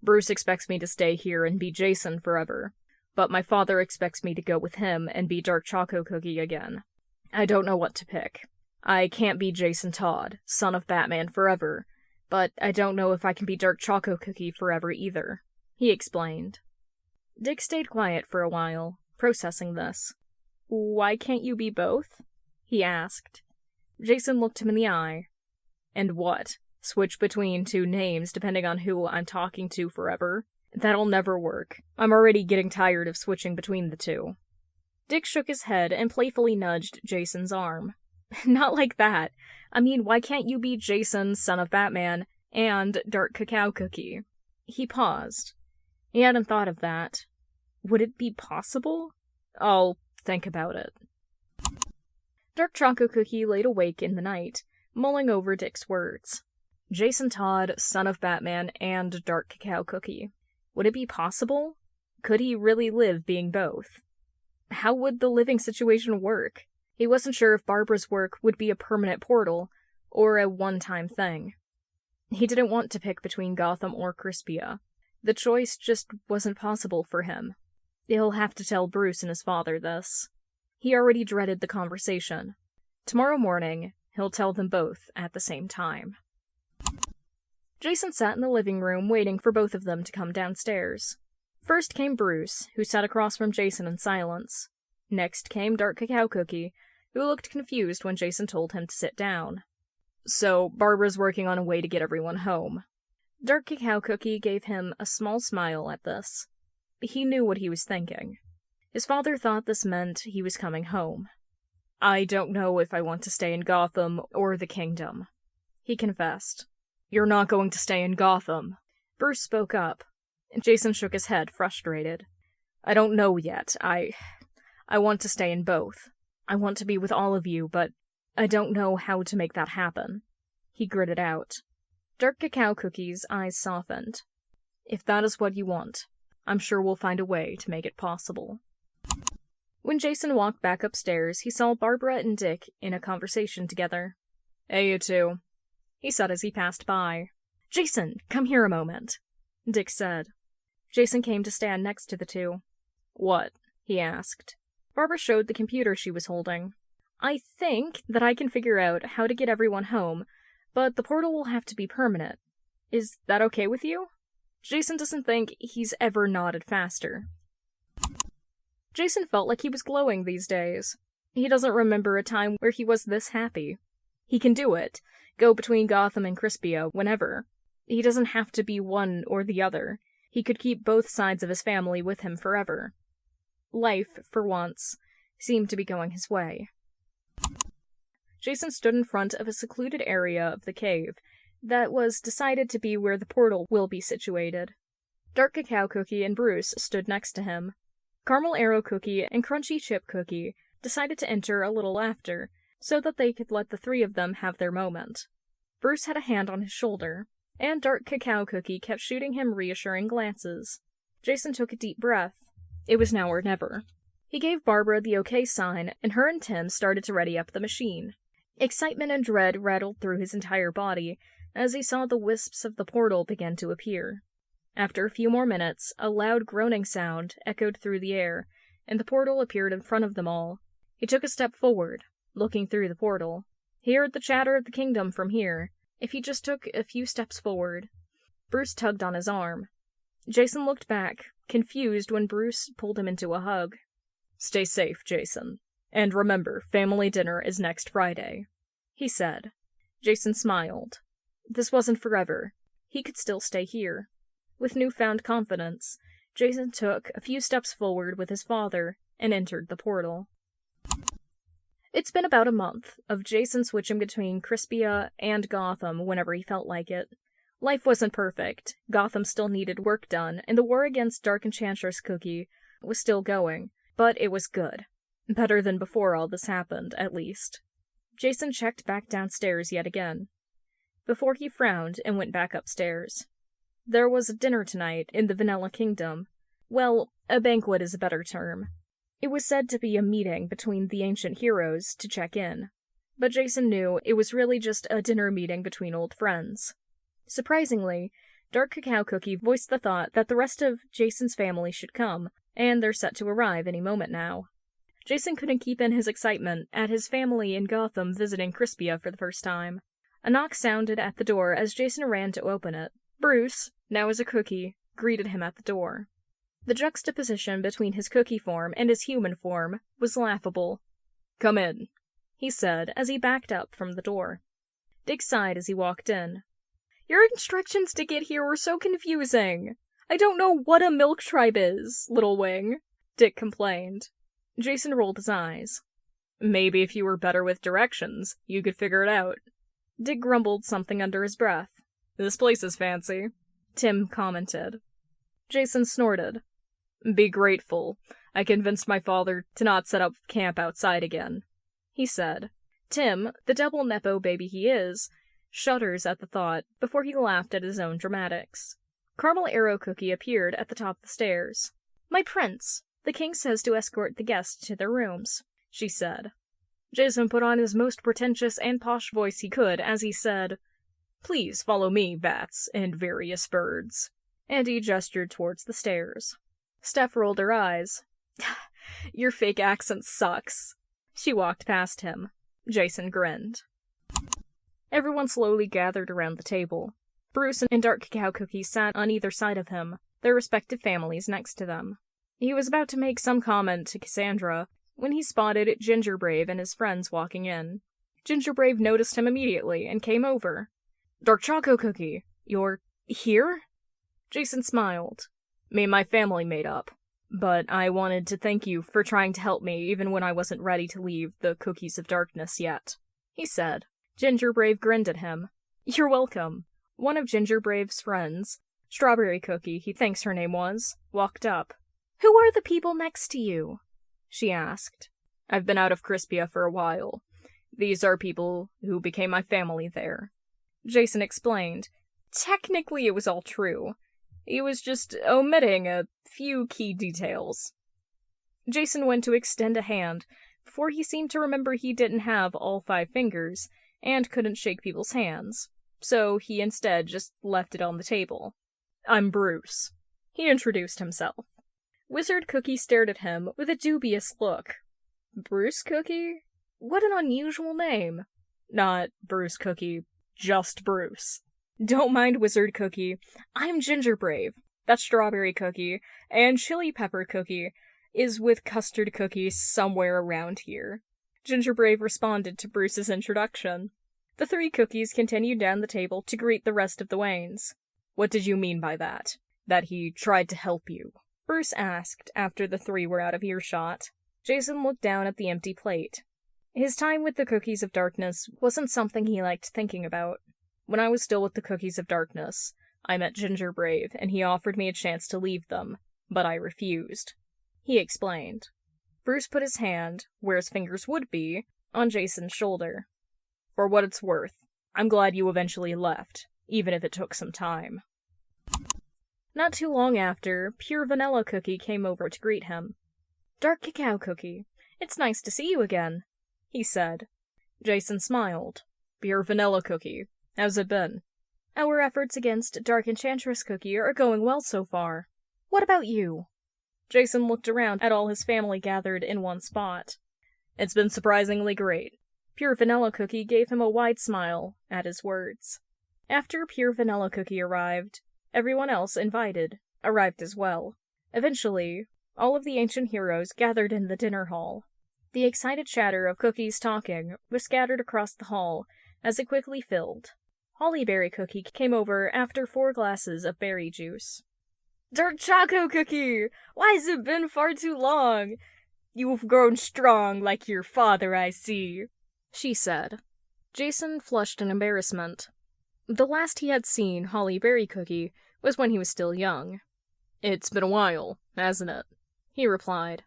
"Bruce expects me to stay here and be Jason forever, but my father expects me to go with him and be Dark Choco Cookie again. I don't know what to pick. I can't be Jason Todd, son of Batman, forever, but I don't know if I can be Dark Choco Cookie forever either, he explained. Dick stayed quiet for a while, processing this. Why can't you be both? He asked. Jason looked him in the eye. And what? Switch between two names depending on who I'm talking to forever? That'll never work. I'm already getting tired of switching between the two. Dick shook his head and playfully nudged Jason's arm. Not like that. I mean, why can't you be Jason, son of Batman, and Dark Cacao Cookie? He paused. He hadn't thought of that. Would it be possible? I'll think about it. Dark Choco Cookie laid awake in the night, mulling over Dick's words. Jason Todd, son of Batman, and Dark Cacao Cookie. Would it be possible? Could he really live being both? How would the living situation work? He wasn't sure if Barbara's work would be a permanent portal, or a one-time thing. He didn't want to pick between Gotham or Crispia. The choice just wasn't possible for him. He'll have to tell Bruce and his father this. He already dreaded the conversation. Tomorrow morning, he'll tell them both at the same time. Jason sat in the living room waiting for both of them to come downstairs. First came Bruce, who sat across from Jason in silence. Next came Dark Cacao Cookie, who looked confused when Jason told him to sit down. So, Barbara's working on a way to get everyone home. Dark Cacao Cookie gave him a small smile at this. He knew what he was thinking. His father thought this meant he was coming home. I don't know if I want to stay in Gotham or the Kingdom, he confessed. You're not going to stay in Gotham. Bruce spoke up. Jason shook his head, frustrated. I don't know yet. I want to stay in both. I want to be with all of you, but I don't know how to make that happen. He gritted out. Dark Cacao Cookie's eyes softened. If that is what you want, I'm sure we'll find a way to make it possible. When Jason walked back upstairs, he saw Barbara and Dick in a conversation together. Hey, you two, he said as he passed by. Jason, come here a moment, Dick said. Jason came to stand next to the two. What? He asked. Barbara showed the computer she was holding. I think that I can figure out how to get everyone home, but the portal will have to be permanent. Is that okay with you? Jason doesn't think he's ever nodded faster. Jason felt like he was glowing these days. He doesn't remember a time where he was this happy. He can do it, go between Gotham and Crispia whenever. He doesn't have to be one or the other. He could keep both sides of his family with him forever. Life, for once, seemed to be going his way. Jason stood in front of a secluded area of the cave that was decided to be where the portal will be situated. Dark Cacao Cookie and Bruce stood next to him. Caramel Arrow Cookie and Crunchy Chip Cookie decided to enter a little after, so that they could let the three of them have their moment. Bruce had a hand on his shoulder, and Dark Cacao Cookie kept shooting him reassuring glances. Jason took a deep breath. It was now or never. He gave Barbara the okay sign, and her and Tim started to ready up the machine. Excitement and dread rattled through his entire body as he saw the wisps of the portal begin to appear. After a few more minutes, a loud groaning sound echoed through the air, and the portal appeared in front of them all. He took a step forward, looking through the portal. He heard the chatter of the kingdom from here, if he just took a few steps forward. Bruce tugged on his arm. Jason looked back, confused when Bruce pulled him into a hug. Stay safe, Jason. And remember, family dinner is next Friday, he said. Jason smiled. This wasn't forever. He could still stay here. With newfound confidence, Jason took a few steps forward with his father and entered the portal. It's been about a month of Jason switching between Crispia and Gotham whenever he felt like it. Life wasn't perfect, Gotham still needed work done, and the war against Dark Enchantress Cookie was still going, but it was good. Better than before all this happened, at least. Jason checked back downstairs yet again, before he frowned and went back upstairs. There was a dinner tonight in the Vanilla Kingdom. Well, a banquet is a better term. It was said to be a meeting between the ancient heroes to check in, but Jason knew it was really just a dinner meeting between old friends. Surprisingly, Dark Cacao Cookie voiced the thought that the rest of Jason's family should come, and they're set to arrive any moment now. Jason couldn't keep in his excitement at his family in Gotham visiting Crispia for the first time. A knock sounded at the door as Jason ran to open it. Bruce, now as a cookie, greeted him at the door. The juxtaposition between his cookie form and his human form was laughable. "Come in," he said as he backed up from the door. Dick sighed as he walked in. "Your instructions to get here were so confusing. I don't know what a milk tribe is, Little Wing," Dick complained. Jason rolled his eyes. "Maybe if you were better with directions, you could figure it out." Dick grumbled something under his breath. "This place is fancy," Tim commented. Jason snorted. "Be grateful. I convinced my father to not set up camp outside again," he said. Tim, the double Nepo baby he is, shudders at the thought before he laughed at his own dramatics. Caramel Arrow Cookie appeared at the top of the stairs. "My prince, the king says to escort the guests to their rooms," she said. Jason put on his most pretentious and posh voice he could as he said, "Please follow me, bats and various birds," and he gestured towards the stairs. Steph rolled her eyes. "Your fake accent sucks." She walked past him. Jason grinned. Everyone slowly gathered around the table. Bruce and Dark Cacao Cookie sat on either side of him, their respective families next to them. He was about to make some comment to Cassandra when he spotted Ginger Brave and his friends walking in. Ginger Brave noticed him immediately and came over. "Dark Choco Cookie, you're here?" Jason smiled. "Me and my family made up. But I wanted to thank you for trying to help me even when I wasn't ready to leave the Cookies of Darkness yet," he said. Ginger Brave grinned at him. "You're welcome." One of Ginger Brave's friends, Strawberry Cookie, he thinks her name was, walked up. "Who are the people next to you?" she asked. "I've been out of Crispia for a while. These are people who became my family there." Jason explained. Technically it was all true. He was just omitting a few key details. Jason went to extend a hand before he seemed to remember he didn't have all 5 fingers and couldn't shake people's hands, so he instead just left it on the table. "I'm Bruce," he introduced himself. Wizard Cookie stared at him with a dubious look. "Bruce Cookie? What an unusual name." "Not Bruce Cookie, just Bruce." "Don't mind Wizard Cookie. I'm Ginger Brave. That's Strawberry Cookie, and Chili Pepper Cookie is with Custard Cookie somewhere around here." Ginger Brave responded to Bruce's introduction. The 3 cookies continued down the table to greet the rest of the Waynes. "What did you mean by that? That he tried to help you?" Bruce asked after the 3 were out of earshot. Jason looked down at the empty plate. His time with the Cookies of Darkness wasn't something he liked thinking about. When I was still with the Cookies of Darkness, I met Ginger Brave, and he offered me a chance to leave them, but I refused. He explained. Bruce put his hand, where his fingers would be, on Jason's shoulder. "For what it's worth, I'm glad you eventually left, even if it took some time." Not too long after, Pure Vanilla Cookie came over to greet him. "Dark Cacao Cookie, it's nice to see you again," he said. Jason smiled. "Pure Vanilla Cookie, how's it been?" "Our efforts against Dark Enchantress Cookie are going well so far. What about you?" Jason looked around at all his family gathered in one spot. "It's been surprisingly great." Pure Vanilla Cookie gave him a wide smile at his words. After Pure Vanilla Cookie arrived, everyone else invited arrived as well. Eventually, all of the ancient heroes gathered in the dinner hall. The excited chatter of cookies talking was scattered across the hall as it quickly filled. Hollyberry Cookie came over after 4 glasses of berry juice. "Dark Choco Cookie! Why has it been far too long? You've grown strong like your father, I see," she said. Jason flushed in embarrassment. The last he had seen Hollyberry Cookie was when he was still young. "It's been a while, hasn't it?" he replied.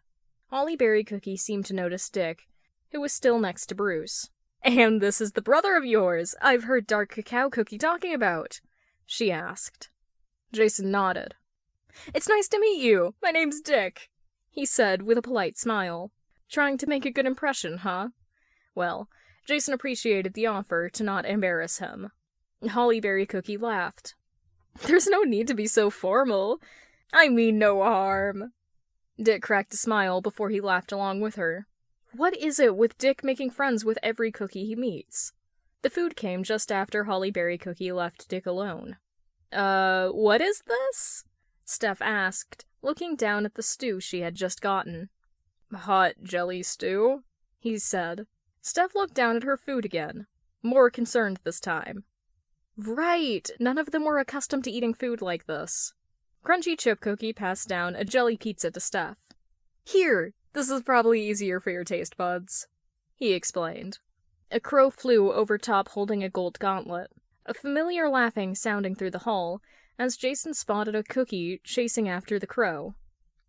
Hollyberry Cookie seemed to notice Dick, who was still next to Bruce. "And this is the brother of yours I've heard Dark Cacao Cookie talking about?" she asked. Jason nodded. "It's nice to meet you. My name's Dick," he said with a polite smile. Trying to make a good impression, huh? Well, Jason appreciated the offer to not embarrass him. Hollyberry Cookie laughed. "There's no need to be so formal. I mean no harm." Dick cracked a smile before he laughed along with her. What is it with Dick making friends with every cookie he meets? The food came just after Holly Berry Cookie left Dick alone. What is this?" Steph asked, looking down at the stew she had just gotten. "Hot jelly stew," he said. Steph looked down at her food again, more concerned this time. Right, none of them were accustomed to eating food like this. Crunchy Chip Cookie passed down a jelly pizza to Steph. "Here, this is probably easier for your taste buds," he explained. A crow flew over top holding a gold gauntlet, a familiar laughing sounding through the hall as Jason spotted a cookie chasing after the crow.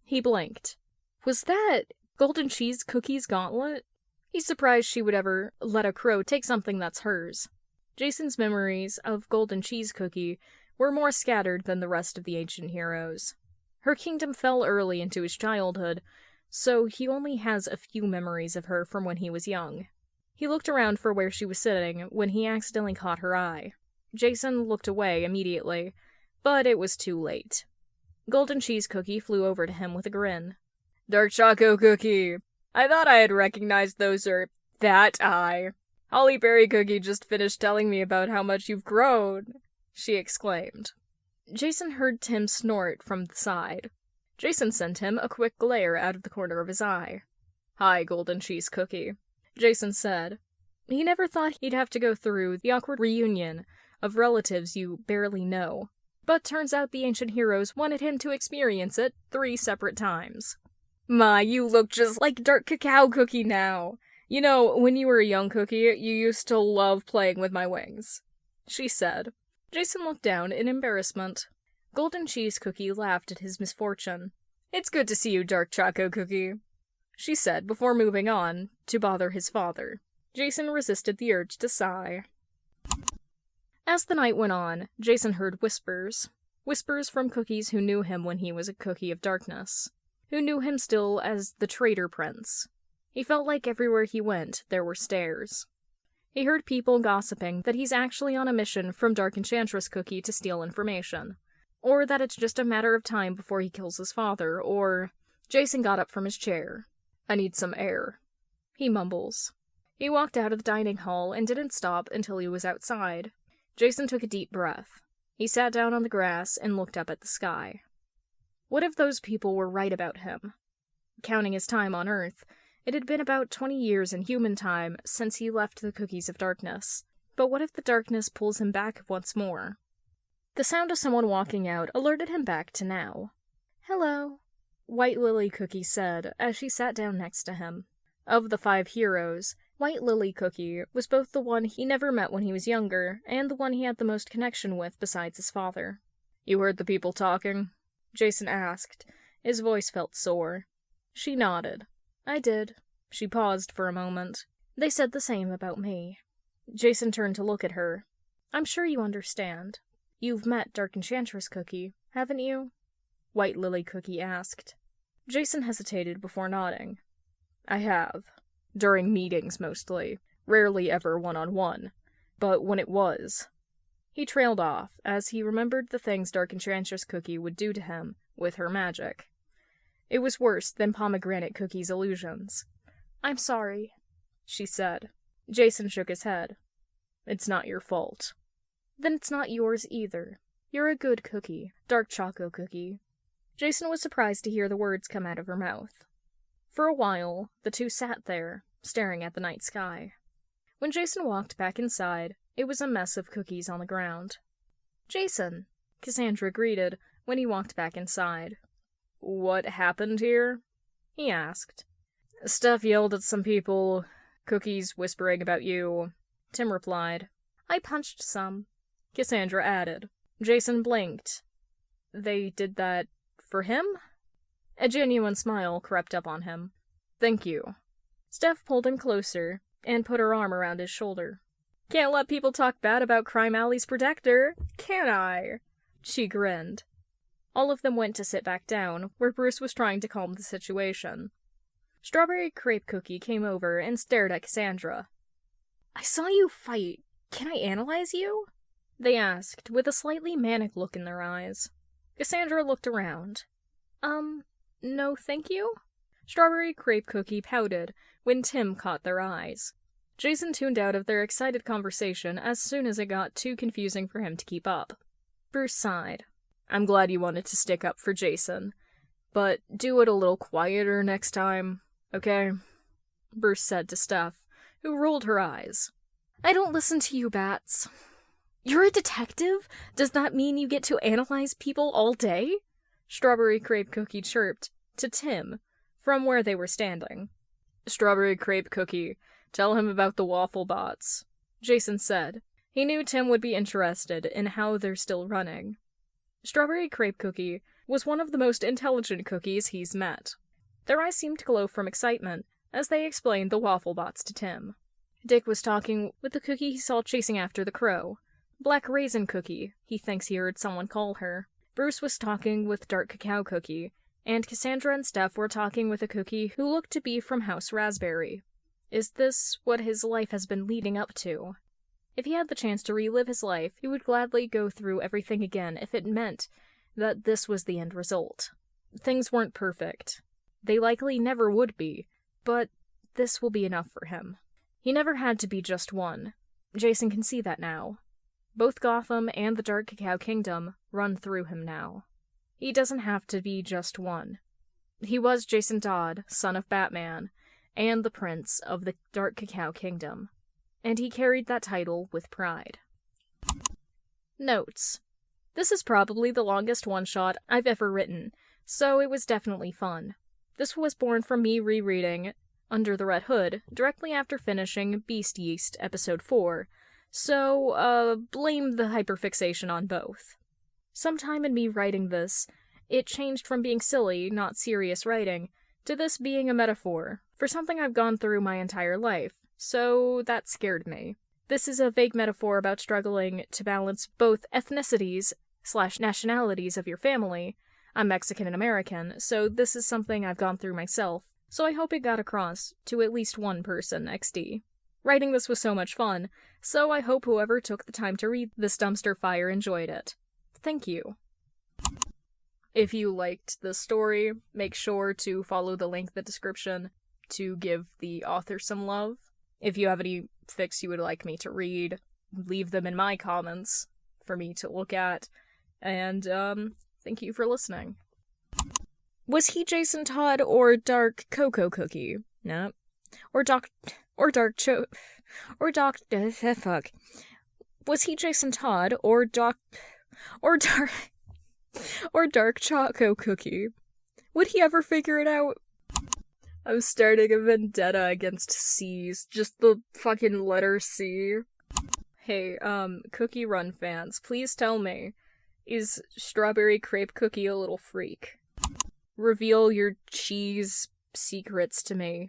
He blinked. Was that Golden Cheese Cookie's gauntlet? He's surprised she would ever let a crow take something that's hers. Jason's memories of Golden Cheese Cookie were more scattered than the rest of the ancient heroes. Her kingdom fell early into his childhood, so he only has a few memories of her from when he was young. He looked around for where she was sitting when he accidentally caught her eye. Jason looked away immediately, but it was too late. Golden Cheese Cookie flew over to him with a grin. "Dark Choco Cookie! I thought I had recognized that eye. Holly Berry Cookie just finished telling me about how much you've grown," she exclaimed. Jason heard Tim snort from the side. Jason sent him a quick glare out of the corner of his eye. "Hi, Golden Cheese Cookie," Jason said. He never thought he'd have to go through the awkward reunion of relatives you barely know, but turns out the ancient heroes wanted him to experience it 3 separate times. "My, you look just like Dark Cacao Cookie now. You know, when you were a young cookie, you used to love playing with my wings," she said. Jason looked down in embarrassment. Golden Cheese Cookie laughed at his misfortune. "It's good to see you, Dark Choco Cookie," she said before moving on to bother his father. Jason resisted the urge to sigh. As the night went on, Jason heard whispers. Whispers from cookies who knew him when he was a cookie of darkness, who knew him still as the Traitor Prince. He felt like everywhere he went, there were stares. He heard people gossiping that he's actually on a mission from Dark Enchantress Cookie to steal information, or that it's just a matter of time before he kills his father, or... Jason got up from his chair. "I need some air," he mumbles. He walked out of the dining hall and didn't stop until he was outside. Jason took a deep breath. He sat down on the grass and looked up at the sky. What if those people were right about him? Counting his time on Earth, it had been about 20 years in human time since he left the Cookies of Darkness. But what if the darkness pulls him back once more? The sound of someone walking out alerted him back to now. "Hello," White Lily Cookie said as she sat down next to him. Of the 5 heroes, White Lily Cookie was both the one he never met when he was younger and the one he had the most connection with besides his father. "You heard the people talking?" Jason asked. His voice felt sore. She nodded. "I did." She paused for a moment. "They said the same about me." Jason turned to look at her. "I'm sure you understand. You've met Dark Enchantress Cookie, haven't you?" White Lily Cookie asked. Jason hesitated before nodding. "I have. During meetings, mostly. Rarely ever one-on-one. But when it was..." He trailed off, as he remembered the things Dark Enchantress Cookie would do to him with her magic. It was worse than Pomegranate Cookie's illusions. "I'm sorry," she said. Jason shook his head. "It's not your fault." "Then it's not yours either. You're a good cookie, Dark Choco Cookie." Jason was surprised to hear the words come out of her mouth. For a while, the two sat there, staring at the night sky. When Jason walked back inside, it was a mess of cookies on the ground. "Jason," Cassandra greeted when he walked back inside. "What happened here?" he asked. "Steph yelled at some people, cookies whispering about you," Tim replied. "I punched some," Cassandra added. Jason blinked. "They did that for him?" A genuine smile crept up on him. "Thank you." Steph pulled him closer and put her arm around his shoulder. "Can't let people talk bad about Crime Alley's protector, can I?" She grinned. All of them went to sit back down, where Bruce was trying to calm the situation. Strawberry Crepe Cookie came over and stared at Cassandra. "I saw you fight. Can I analyze you?" they asked, with a slightly manic look in their eyes. Cassandra looked around. No, thank you? Strawberry Crepe Cookie pouted when Tim caught their eyes. Jason tuned out of their excited conversation as soon as it got too confusing for him to keep up. Bruce sighed. I'm glad you wanted to stick up for Jason, but do it a little quieter next time, okay? Bruce said to Steph, who rolled her eyes. I don't listen to you, Bats. You're a detective? Does that mean you get to analyze people all day? Strawberry Crepe Cookie chirped to Tim from where they were standing. Strawberry Crepe Cookie, tell him about the waffle bots, Jason said. He knew Tim would be interested in how they're still running. Strawberry Crepe Cookie was one of the most intelligent cookies he's met. Their eyes seemed to glow from excitement as they explained the waffle bots to Tim. Dick was talking with the cookie he saw chasing after the crow. Black Raisin Cookie, he thinks he heard someone call her. Bruce was talking with Dark Cacao Cookie, and Cassandra and Steph were talking with a cookie who looked to be from House Raspberry. Is this what his life has been leading up to? If he had the chance to relive his life, he would gladly go through everything again if it meant that this was the end result. Things weren't perfect. They likely never would be, but this will be enough for him. He never had to be just one. Jason can see that now. Both Gotham and the Dark Cacao Kingdom run through him now. He doesn't have to be just one. He was Jason Todd, son of Batman, and the Prince of the Dark Cacao Kingdom, and he carried that title with pride. Notes. This is probably the longest one-shot I've ever written, so it was definitely fun. This was born from me rereading Under the Red Hood directly after finishing Beast Yeast Episode 4, so, blame the hyperfixation on both. Sometime in me writing this, it changed from being silly, not serious writing, to this being a metaphor for something I've gone through my entire life, so that scared me. This is a vague metaphor about struggling to balance both ethnicities/nationalities of your family. I'm Mexican and American, so this is something I've gone through myself, so I hope it got across to at least one person, XD. Writing this was so much fun, so I hope whoever took the time to read this dumpster fire enjoyed it. Thank you. If you liked this story, make sure to follow the link in the description to give the author some love. If you have any fics you would like me to read, leave them in my comments for me to look at, and thank you for listening. Was he Jason Todd or Dark Choco Cookie? No. Fuck. Was he Jason Todd or Dark Choco Cookie? Would he ever figure it out? I'm starting a vendetta against C's, just the fucking letter C. Hey, Cookie Run fans, please tell me, is Strawberry Crepe Cookie a little freak? Reveal your cheese secrets to me.